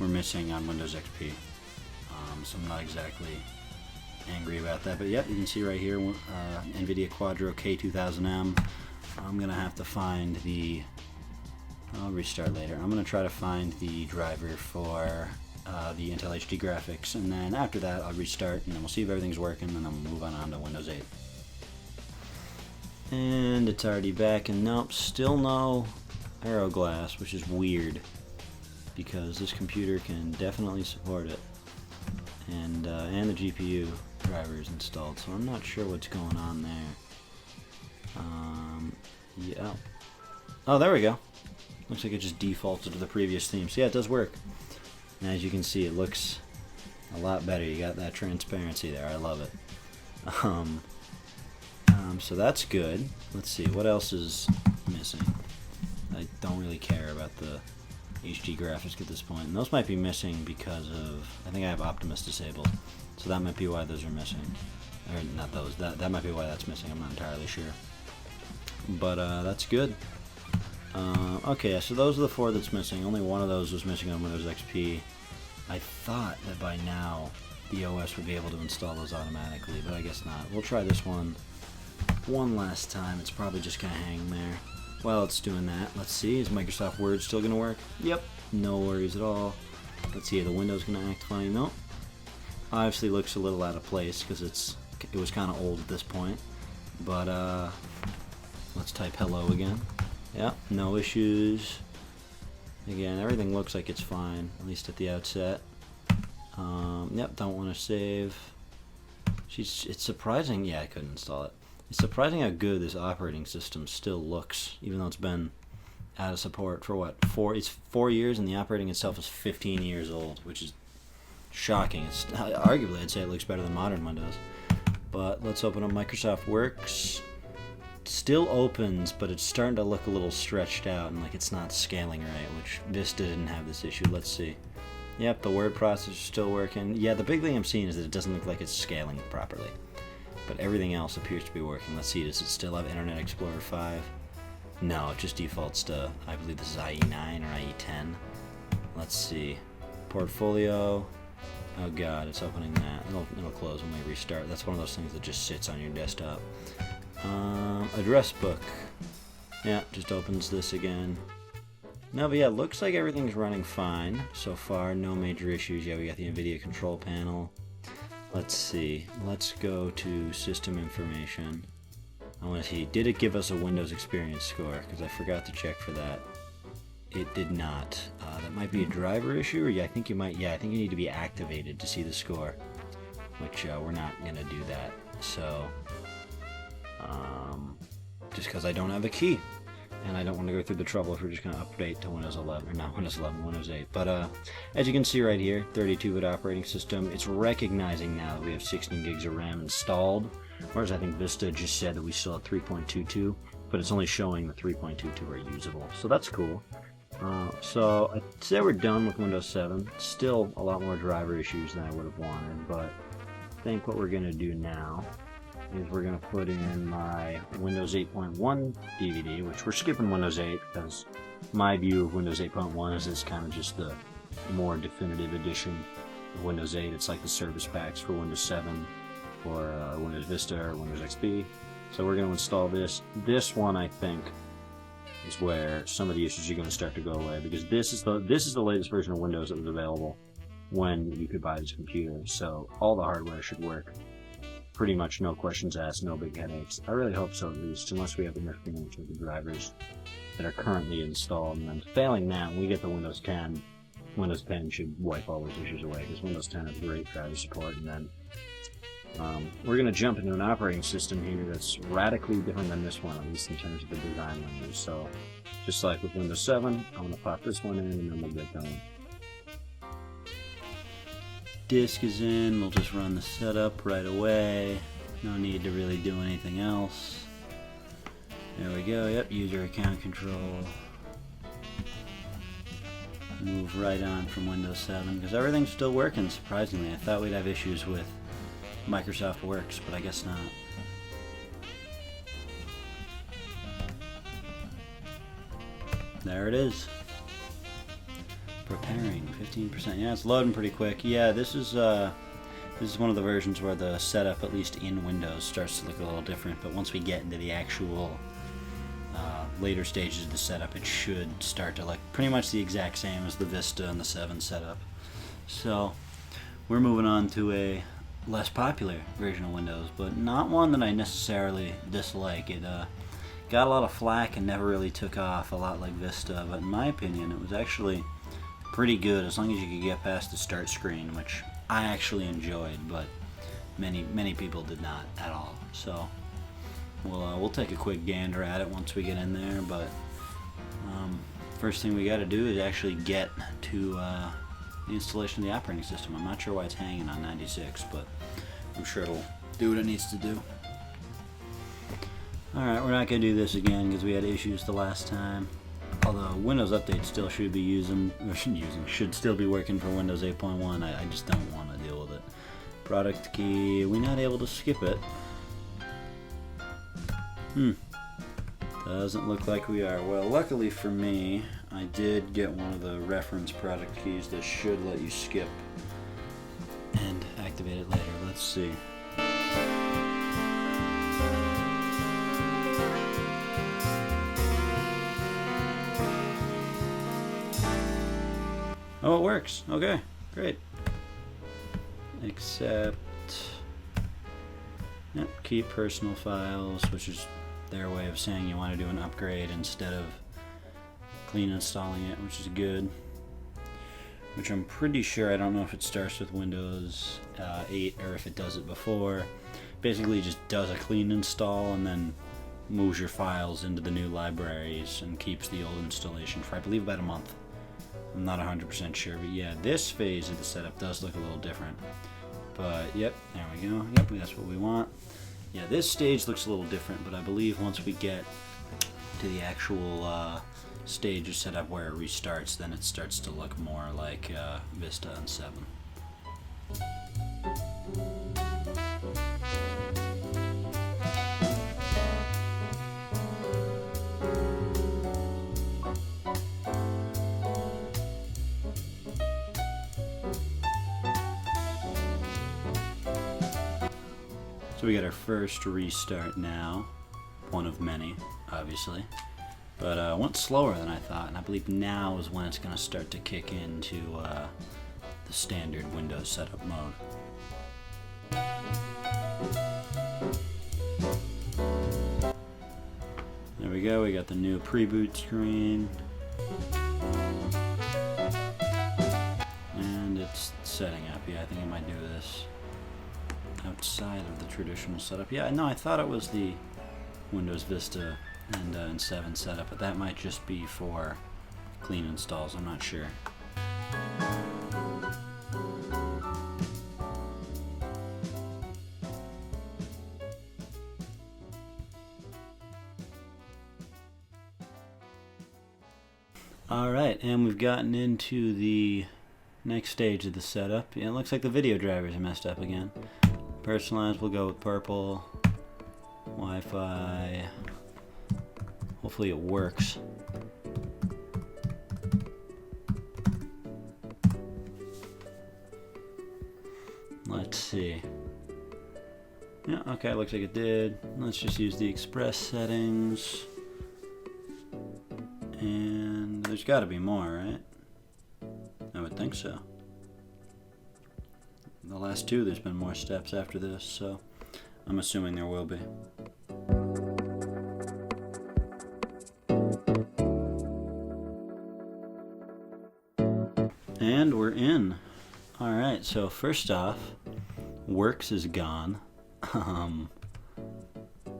[SPEAKER 1] were missing on Windows XP. So I'm not exactly angry about that. But yep, you can see right here, NVIDIA Quadro K2000M. I'm gonna have to find the, I'll restart later. I'm gonna try to find the driver for the Intel HD graphics, and then after that I'll restart, and then we'll see if everything's working, and then we'll move on to Windows 8. And it's already back, and nope, still no Aero Glass, which is weird, because this computer can definitely support it, and the GPU driver is installed, so I'm not sure what's going on there. Yeah. Oh, there we go. Looks like it just defaulted to the previous theme. So yeah, it does work. And as you can see, it looks a lot better. You got that transparency there. I love it. So that's good. Let's see, what else is missing? I don't really care about the HD graphics at this point. And those might be missing because of, I think I have Optimus disabled. So that might be why those are missing. Or not those, that might be why that's missing. I'm not entirely sure. But that's good. Okay, so those are the 4 that's missing. Only one of those was missing on Windows XP. I thought that by now the OS would be able to install those automatically, but I guess not. We'll try this one last time. It's probably just gonna hang there. While it's doing that, let's see, is Microsoft Word still gonna work? Yep, no worries at all. Let's see, the window's gonna act funny. Nope. Obviously looks a little out of place because it was kind of old at this point. But let's type hello again. Yep, no issues. Again, everything looks like it's fine, at least at the outset. Yep, don't want to save. It's surprising. Yeah, I couldn't install it. It's surprising how good this operating system still looks, even though it's been out of support for what, 4? It's 4 years, and the operating itself is 15 years old, which is shocking. It's arguably, I'd say it looks better than modern Windows. But let's open up Microsoft Works. Still opens, but it's starting to look a little stretched out and like it's not scaling right, which Vista didn't have this issue. Let's see. Yep, the word processor is still working. Yeah, the big thing I'm seeing is that it doesn't look like it's scaling properly, but everything else appears to be working. Let's see, does it still have Internet Explorer 5? No, it just defaults to, I believe this is IE9 or IE10. Let's see. Portfolio. Oh god, it's opening that. It'll close when we restart. That's one of those things that just sits on your desktop. Address book. Yeah, just opens this again. No, but yeah, looks like everything's running fine so far. No major issues. Yeah, we got the NVIDIA control panel. Let's see. Let's go to system information. I want to see, did it give us a Windows Experience score? Because I forgot to check for that. It did not. That might be a driver issue, or yeah, I think you need to be activated to see the score, which we're not going to do that. So, just because I don't have a key, and I don't want to go through the trouble if we're just going to update to Windows 11, or not Windows 11, Windows 8. But as you can see right here, 32-bit operating system. It's recognizing now that we have 16 gigs of RAM installed, whereas I think Vista just said that we still have 3.22, but it's only showing the 3.22 are usable. So that's cool. So I'd say we're done with Windows 7. Still a lot more driver issues than I would have wanted, but I think what we're going to do now is we're going to put in my Windows 8.1 DVD, which we're skipping Windows 8 because my view of Windows 8.1 is it's kind of just the more definitive edition of Windows 8. It's like the service packs for Windows 7 or Windows Vista or Windows XP. So we're going to install this. This one, I think, is where some of the issues are going to start to go away, because this is the latest version of Windows that was available when you could buy this computer. So all the hardware should work. Pretty much no questions asked, no big headaches. I really hope so, at least, unless we have enough with the drivers that are currently installed. And then failing that, when we get to Windows 10, Windows 10 should wipe all those issues away, because Windows 10 has great driver support. And then we're going to jump into an operating system here that's radically different than this one, at least in terms of the design language. So just like with Windows 7, I'm going to pop this one in and then we'll get going. Disk is in, we'll just run the setup right away. No need to really do anything else. There we go, yep, user account control. Move right on from Windows 7, because everything's still working, surprisingly. I thought we'd have issues with Microsoft Works, but I guess not. There it is. Preparing 15%. Yeah, it's loading pretty quick. Yeah, this is This is one of the versions where the setup, at least in Windows, starts to look a little different, but once we get into the actual later stages of the setup, it should start to look pretty much the exact same as the Vista and the 7 setup. So we're moving on to a less popular version of Windows, but not one that I necessarily dislike. It got a lot of flack and never really took off, a lot like Vista, but in my opinion it was actually pretty good as long as you could get past the start screen, which I actually enjoyed, but many people did not at all. So we'll take a quick gander at it once we get in there, but first thing we got to do is actually get to the installation of the operating system. I'm not sure why it's hanging on 96, but I'm sure it'll do what it needs to do. Alright, we're not going to do this again because we had issues the last time. Although Windows Update still should be should still be working for Windows 8.1. I just don't want to deal with it. Product key, we're not able to skip it. Doesn't look like we are. Well, luckily for me, I did get one of the reference product keys that should let you skip and activate it later. Let's see. Oh, it works. Okay, great. Except, yep, keep personal files, which is their way of saying you want to do an upgrade instead of clean installing it, which is good. Which I'm pretty sure, I don't know if it starts with Windows 8 or if it does it before. Basically, it just does a clean install and then moves your files into the new libraries and keeps the old installation for, I believe, about a month. I'm not 100% sure, but yeah, this phase of the setup does look a little different. But yep, there we go. Yep, that's what we want. Yeah, this stage looks a little different, but I believe once we get to the actual stage of setup where it restarts, then it starts to look more like Vista and 7. So we got our first restart now, one of many, obviously, but went slower than I thought, and I believe now is when it's going to start to kick into the standard Windows setup mode. There we go, we got the new pre-boot screen, and it's setting up. Yeah, I think I might do this outside of the traditional setup. Yeah, no, I thought it was the Windows Vista and 7 setup, but that might just be for clean installs. I'm not sure. Alright, and we've gotten into the next stage of the setup. Yeah, it looks like the video drivers are messed up again. Personalized, we'll go with purple. Wi-Fi. Hopefully it works. Let's see. Yeah, okay, looks like it did. Let's just use the express settings. And there's got to be more, right? I would think so. The last two, there's been more steps after this, so I'm assuming there will be. And we're in. Alright, so first off, Works is gone. I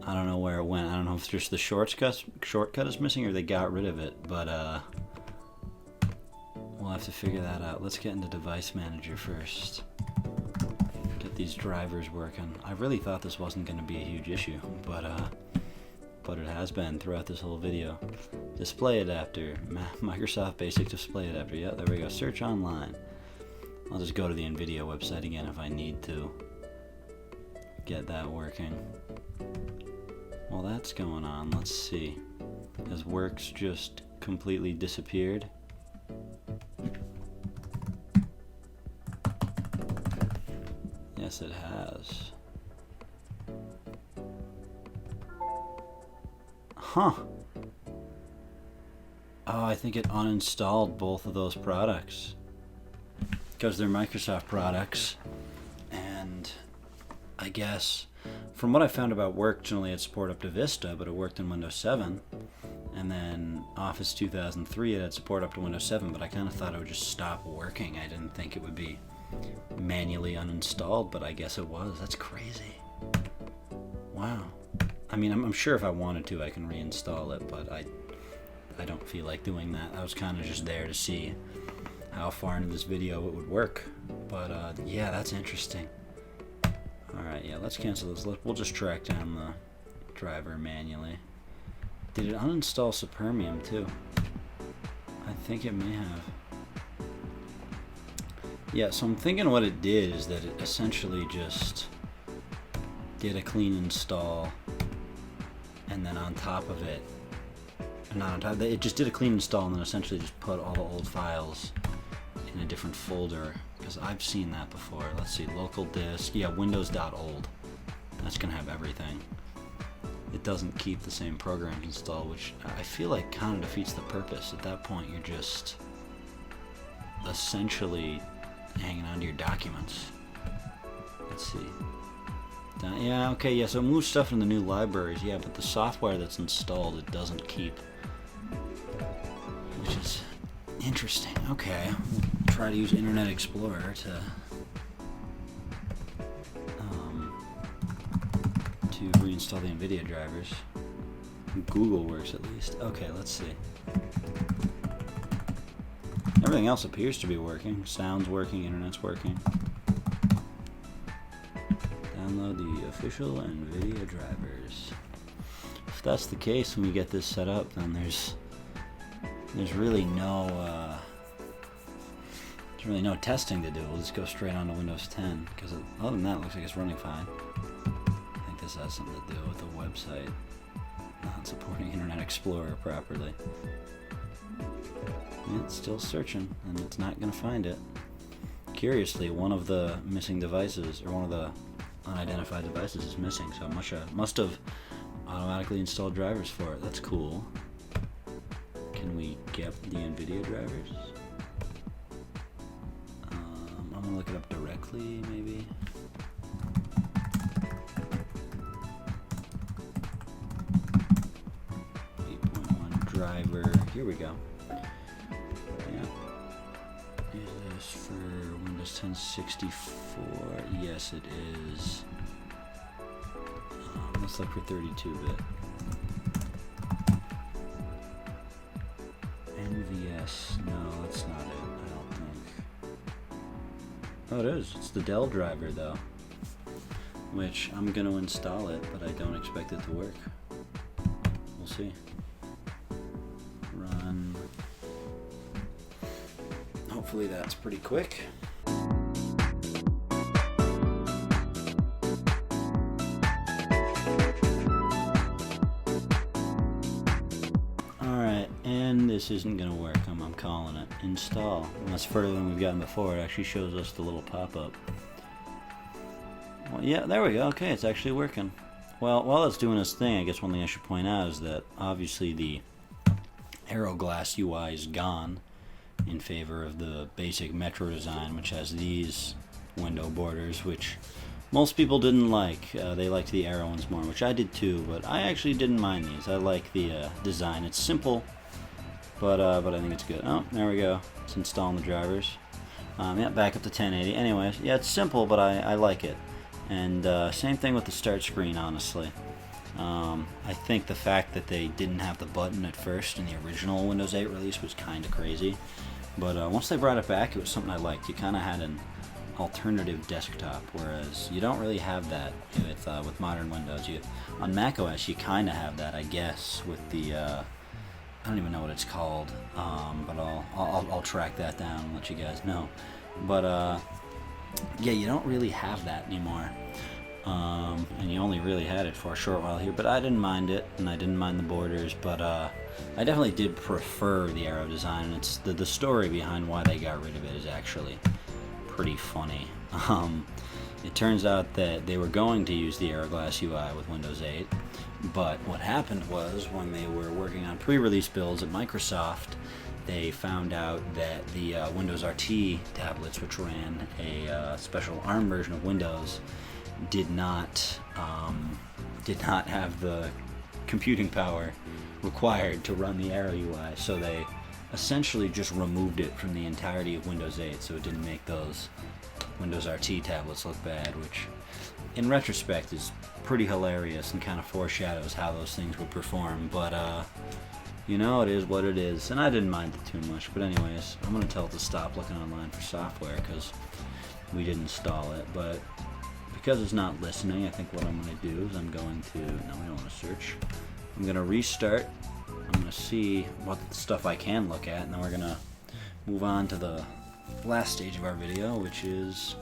[SPEAKER 1] don't know where it went. I don't know if it's just the shortcut is missing or they got rid of it, but we'll have to figure that out. Let's get into Device Manager first. Get these drivers working. I really thought this wasn't going to be a huge issue, but it has been throughout this whole video. Display adapter, Microsoft Basic Display Adapter. Yeah, there we go. Search online. I'll just go to the NVIDIA website again if I need to get that working. While that's going on, let's see. Has Works just completely disappeared? Yeah, Yes, it has. Huh. Oh, I think it uninstalled both of those products. Because they're Microsoft products. And I guess, from what I found about work, generally it support up to Vista, but it worked in Windows 7. And then Office 2003, it had support up to Windows 7, but I kind of thought it would just stop working. I didn't think it would be manually uninstalled, but I guess it was. That's crazy. Wow. I mean, I'm sure if I wanted to, I can reinstall it, but I don't feel like doing that. I was kind of just there to see how far into this video it would work. But yeah, that's interesting. Alright, yeah, let's cancel this. We'll just track down the driver manually. Did it uninstall Supermium too? I think it may have. Yeah, so I'm thinking what it did is that it essentially just did a clean install, and then on top of it, not on top, it just did a clean install and then essentially just put all the old files in a different folder, because I've seen that before. Let's see, local disk, yeah, windows.old. That's gonna have everything. It doesn't keep the same programs installed, which I feel like kind of defeats the purpose. At that point, you're just essentially hanging on to your documents. Let's see. Yeah, okay, yeah, so it moves stuff in the new libraries, yeah, but the software that's installed, it doesn't keep. Which is interesting. Okay, we'll try to use Internet Explorer to reinstall the NVIDIA drivers. Google works at least. Okay, let's see. Everything else appears to be working. Sound's working, internet's working. Download the official NVIDIA drivers. If that's the case, when we get this set up, then there's really no testing to do. We'll just go straight on to Windows 10, because other than that, it looks like it's running fine. I think this has something to do with the website not supporting Internet Explorer properly. Yeah, it's still searching, and it's not going to find it. Curiously, one of the missing devices, or one of the unidentified devices, is missing, so it must have automatically installed drivers for it. That's cool. Can we get the NVIDIA drivers? I'm going to look it up directly, maybe. Driver, here we go. Yeah. Is this for Windows 10 64? Yes, it is. Let's look for 32-bit. NVS, no, that's not it, I don't think. Oh, it is. It's the Dell driver, though. Which, I'm going to install it, but I don't expect it to work. We'll see. Run. Hopefully that's pretty quick. Alright, and this isn't going to work. I'm calling it. Install. And that's further than we've gotten before. It actually shows us the little pop-up. Well, yeah, there we go. Okay, it's actually working. Well, while it's doing its thing, I guess one thing I should point out is that obviously the Arrow Glass UI is gone in favor of the basic Metro design, which has these window borders, which most people didn't like. They liked the Arrow ones more, which I did too, but I actually didn't mind these. I like the design. It's simple, but I think it's good. Oh, there we go. It's installing the drivers. Yeah, back up to 1080. Anyways, yeah, it's simple, but I like it. And same thing with the start screen, honestly. I think the fact that they didn't have the button at first in the original Windows 8 release was kind of crazy. But once they brought it back, it was something I liked. You kind of had an alternative desktop, whereas you don't really have that with modern Windows. On macOS, you kind of have that, I guess, with the I don't even know what it's called, but I'll track that down and let you guys know. But yeah, you don't really have that anymore. And you only really had it for a short while here, but I didn't mind it, and I didn't mind the borders, but I definitely did prefer the Arrow design, and it's the story behind why they got rid of it is actually pretty funny. it turns out that they were going to use the Aeroglass UI with Windows 8, but what happened was when they were working on pre-release builds at Microsoft, they found out that the Windows RT tablets, which ran a special ARM version of Windows, did not have the computing power required to run the Aero UI, so they essentially just removed it from the entirety of Windows 8, so it didn't make those Windows RT tablets look bad, which in retrospect is pretty hilarious and kind of foreshadows how those things would perform, but you know, it is what it is, and I didn't mind it too much. But anyways, I'm going to tell it to stop looking online for software because we didn't install it, but because it's not listening, I think what I'm going to do is I'm going to, no, I don't want to search, I'm going to restart. I'm going to see what stuff I can look at, and then we're going to move on to the last stage of our video, which is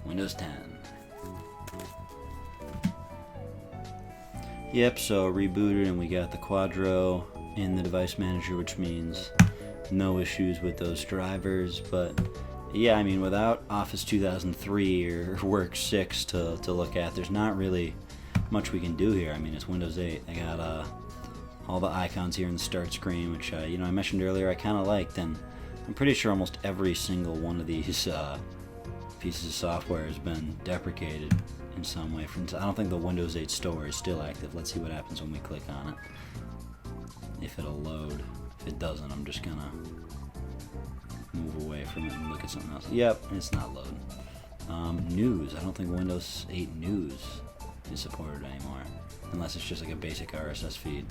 [SPEAKER 1] Windows 10. Yep, so rebooted and we got the Quadro in the device manager, which means no issues with those drivers. But yeah, I mean, without Office 2003 or Work 6 to look at, there's not really much we can do here. I mean, it's Windows 8. I got all the icons here in the start screen, which you know, I mentioned earlier I kind of liked, and I'm pretty sure almost every single one of these pieces of software has been deprecated in some way. I don't think the Windows 8 store is still active. Let's see what happens when we click on it. If it'll load. If it doesn't, I'm just gonna move away from it and look at something else. Yep, it's not loading. News. I don't think Windows 8 News is supported anymore, unless it's just like a basic RSS feed.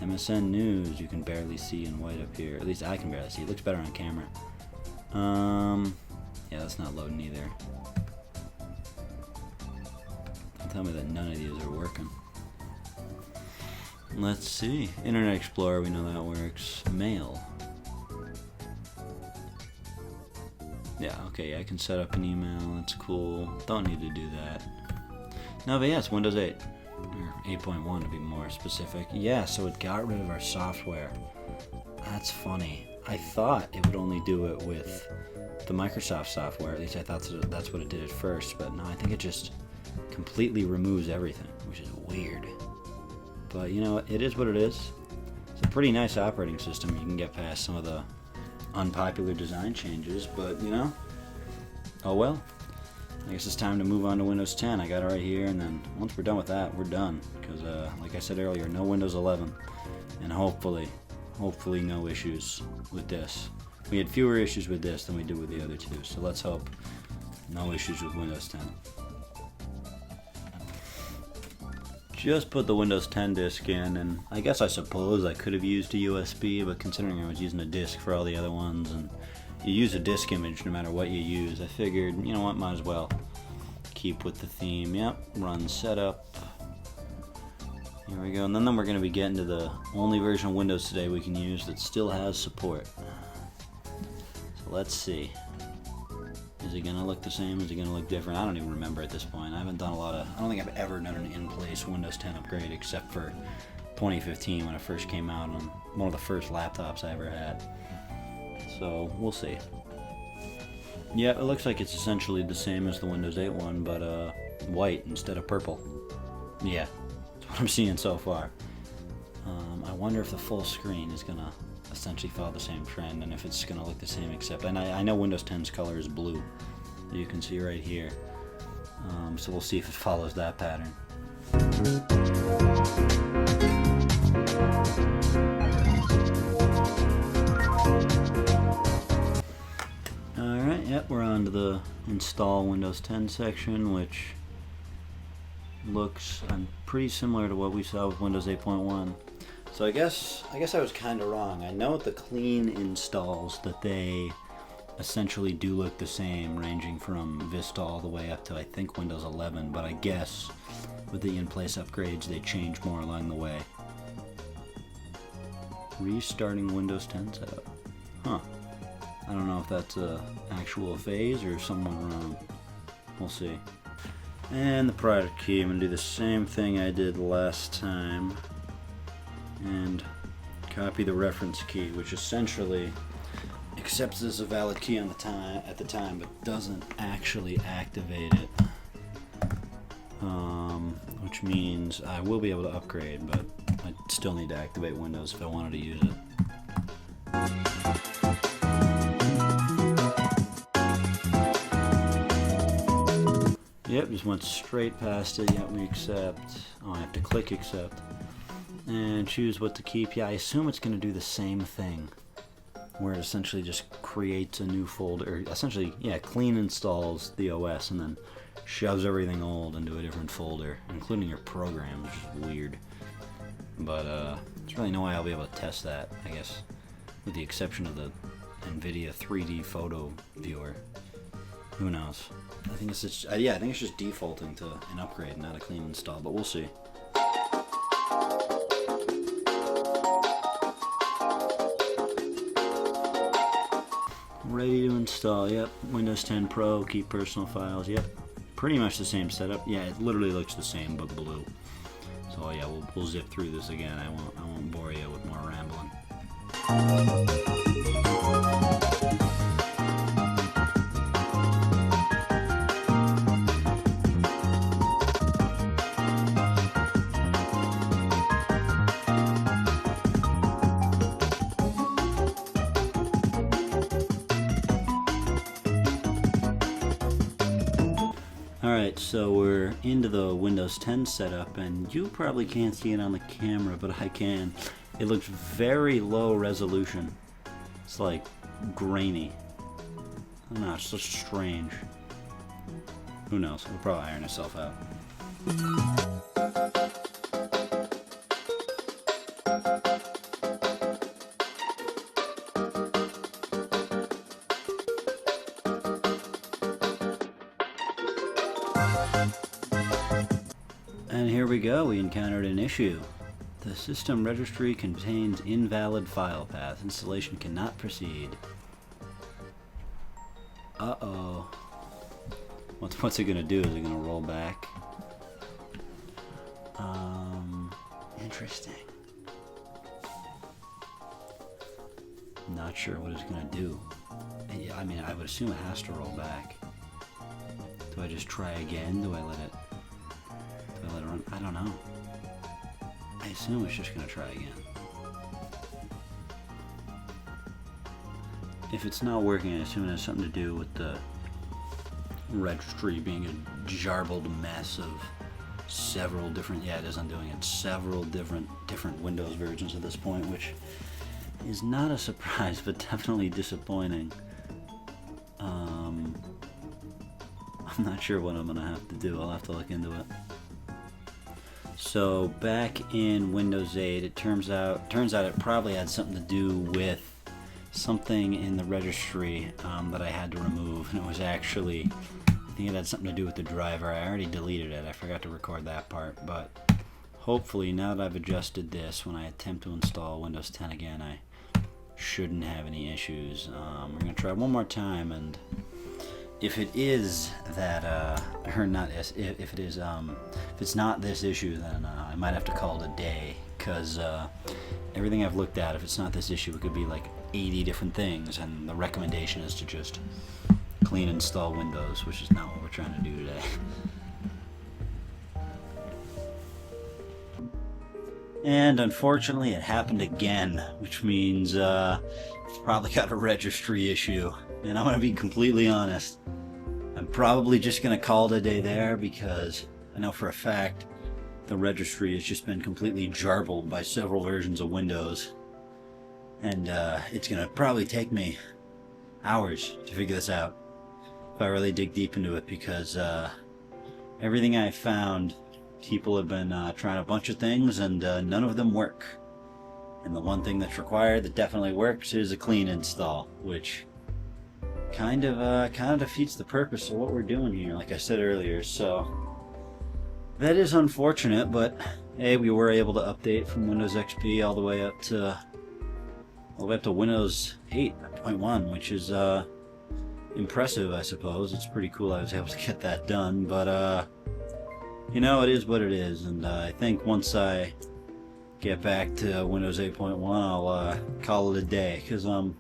[SPEAKER 1] MSN News, you can barely see in white up here. At least I can barely see. It looks better on camera. Yeah, that's not loading either. Don't tell me that none of these are working. Let's see. Internet Explorer, we know that works. Mail. Yeah, okay, I can set up an email. That's cool. Don't need to do that. No, but yeah, it's Windows 8. Or 8.1 to be more specific. Yeah, so it got rid of our software. That's funny. I thought it would only do it with the Microsoft software. At least I thought that's what it did at first. But no, I think it just completely removes everything, which is weird. But you know, it is what it is. It's a pretty nice operating system. You can get past some of the unpopular design changes, but you know, oh well. I guess it's time to move on to Windows 10. I got it right here, and then once we're done with that, we're done. Because, like I said earlier, no Windows 11, and hopefully no issues with this. We had fewer issues with this than we did with the other two, so let's hope no issues with Windows 10. Just put the Windows 10 disk in, and I suppose I could have used a USB, but considering I was using a disk for all the other ones, and you use a disk image no matter what you use, I figured, you know what, might as well keep with the theme. Yep, run setup. Here we go, and then we're going to be getting to the only version of Windows today we can use that still has support. So let's see. Is it going to look the same? Is it going to look different? I don't even remember at this point. I don't think I've ever done an in-place Windows 10 upgrade except for 2015 when it first came out on one of the first laptops I ever had. So we'll see. Yeah, it looks like it's essentially the same as the Windows 8 one, but white instead of purple. Yeah, that's what I'm seeing so far. I wonder if the full screen is gonna essentially follow the same trend, and if it's gonna look the same, except, and I know Windows 10's color is blue, you can see right here. So we'll see if it follows that pattern. Alright, yep, we're on to the install Windows 10 section, which looks pretty similar to what we saw with Windows 8.1. So I guess I was kind of wrong. I know with the clean installs that they essentially do look the same, ranging from Vista all the way up to, I think, Windows 11, but I guess with the in-place upgrades they change more along the way. Restarting Windows 10 setup. Huh. I don't know if that's a actual phase or somewhat wrong. We'll see. And the product key, I'm going to do the same thing I did last time and copy the reference key, which essentially accepts this as a valid key at the time, but doesn't actually activate it. which means I will be able to upgrade, but I still need to activate Windows if I wanted to use it. Yep, just went straight past it. Yep, we accept. Oh, I have to click accept and choose what to keep. Yeah, I assume it's going to do the same thing, where it essentially just creates a new folder, or essentially, yeah, clean installs the OS and then shoves everything old into a different folder, including your programs, which is weird. But there's really no way I'll be able to test that, I guess, with the exception of the NVIDIA 3D photo viewer. Who knows? I think it's just, yeah, I think it's just defaulting to an upgrade, not a clean install, but we'll see. Ready to install. Yep, Windows 10 Pro, keep personal files. Yep, pretty much the same setup. Yeah, it literally looks the same but blue. So yeah, we'll zip through this again. I won't bore you with more rambling. Alright, so we're into the Windows 10 setup, and you probably can't see it on the camera, but I can. It looks very low resolution. It's like grainy. I don't know, it's so strange. Who knows? It'll probably iron itself out. And here we go, we encountered an issue. The system registry contains invalid file path. Installation cannot proceed. Uh-oh. What's it gonna do? Is it gonna roll back? Interesting. Not sure what it's gonna do. I mean, I would assume it has to roll back. Do I just try again? Do I let it run? I don't know. I assume it's just going to try again. If it's not working, I assume it has something to do with the registry being a jarbled mess of several different, yeah, it is undoing it, several different Windows versions at this point, which is not a surprise, but definitely disappointing. I'm not sure what I'm going to have to do. I'll have to look into it. So back in Windows 8, it turns out it probably had something to do with something in the registry that I had to remove, and it was actually, I think it had something to do with the driver. I already deleted it. I forgot to record that part, but hopefully now that I've adjusted this, when I attempt to install Windows 10 again, I shouldn't have any issues. We're gonna try one more time, and if it is that, or not, if it's not this issue, then I might have to call it a day, because everything I've looked at, if it's not this issue, it could be like 80 different things, and the recommendation is to just clean install Windows, which is not what we're trying to do today. And unfortunately, it happened again, which means it's probably got a registry issue. And I'm going to be completely honest, I'm probably just going to call it a day there, because I know for a fact the registry has just been completely jarbled by several versions of Windows. And it's going to probably take me hours to figure this out if I really dig deep into it, because everything I found, people have been trying a bunch of things, and none of them work. And the one thing that's required that definitely works is a clean install, which kind of defeats the purpose of what we're doing here, like I said earlier. So that is unfortunate, but hey, we were able to update from Windows XP all the way up to Windows 8.1, which is impressive, I suppose. It's pretty cool I was able to get that done, but you know, it is what it is, and I think once I get back to Windows 8.1, I'll call it a day, because I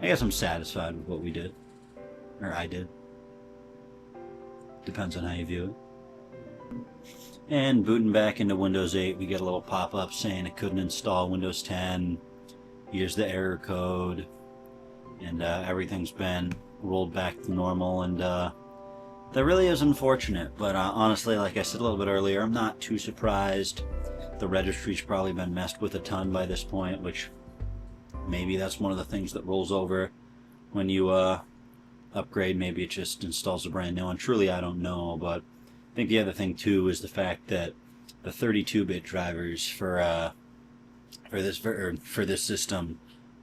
[SPEAKER 1] guess I'm satisfied with what we did. Or I did. Depends on how you view it. And booting back into Windows 8, we get a little pop-up saying it couldn't install Windows 10. Here's the error code, and everything's been rolled back to normal, and that really is unfortunate. But honestly, like I said a little bit earlier, I'm not too surprised. The registry's probably been messed with a ton by this point, which maybe that's one of the things that rolls over when you upgrade. Maybe it just installs a brand new one. Truly, I don't know, but I think the other thing too is the fact that the 32-bit drivers for this system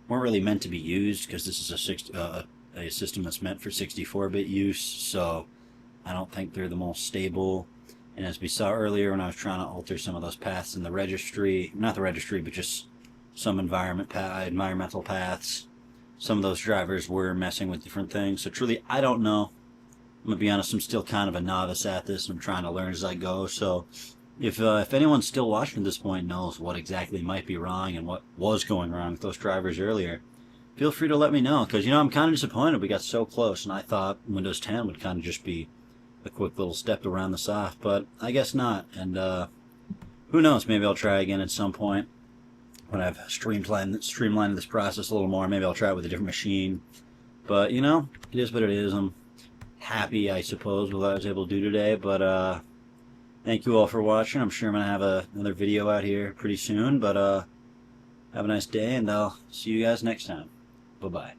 [SPEAKER 1] weren't really meant to be used, because this is a system that's meant for 64-bit use. So I don't think they're the most stable. And as we saw earlier, when I was trying to alter some of those paths in the registry, not the registry, but just some environmental paths, some of those drivers were messing with different things. So truly, I don't know. I'm gonna be honest, I'm still kind of a novice at this. I'm trying to learn as I go. So if anyone still watching at this point knows what exactly might be wrong and what was going wrong with those drivers earlier, feel free to let me know, because I'm kind of disappointed we got so close, and I thought Windows 10 would kind of just be a quick little step around the soft, but I guess not. And who knows, maybe I'll try again at some point when I've streamlined this process a little more. Maybe I'll try it with a different machine. But it is what it is. I'm happy, I suppose, with what I was able to do today. But thank you all for watching. I'm sure I'm going to have another video out here pretty soon. But have a nice day, and I'll see you guys next time. Bye-bye.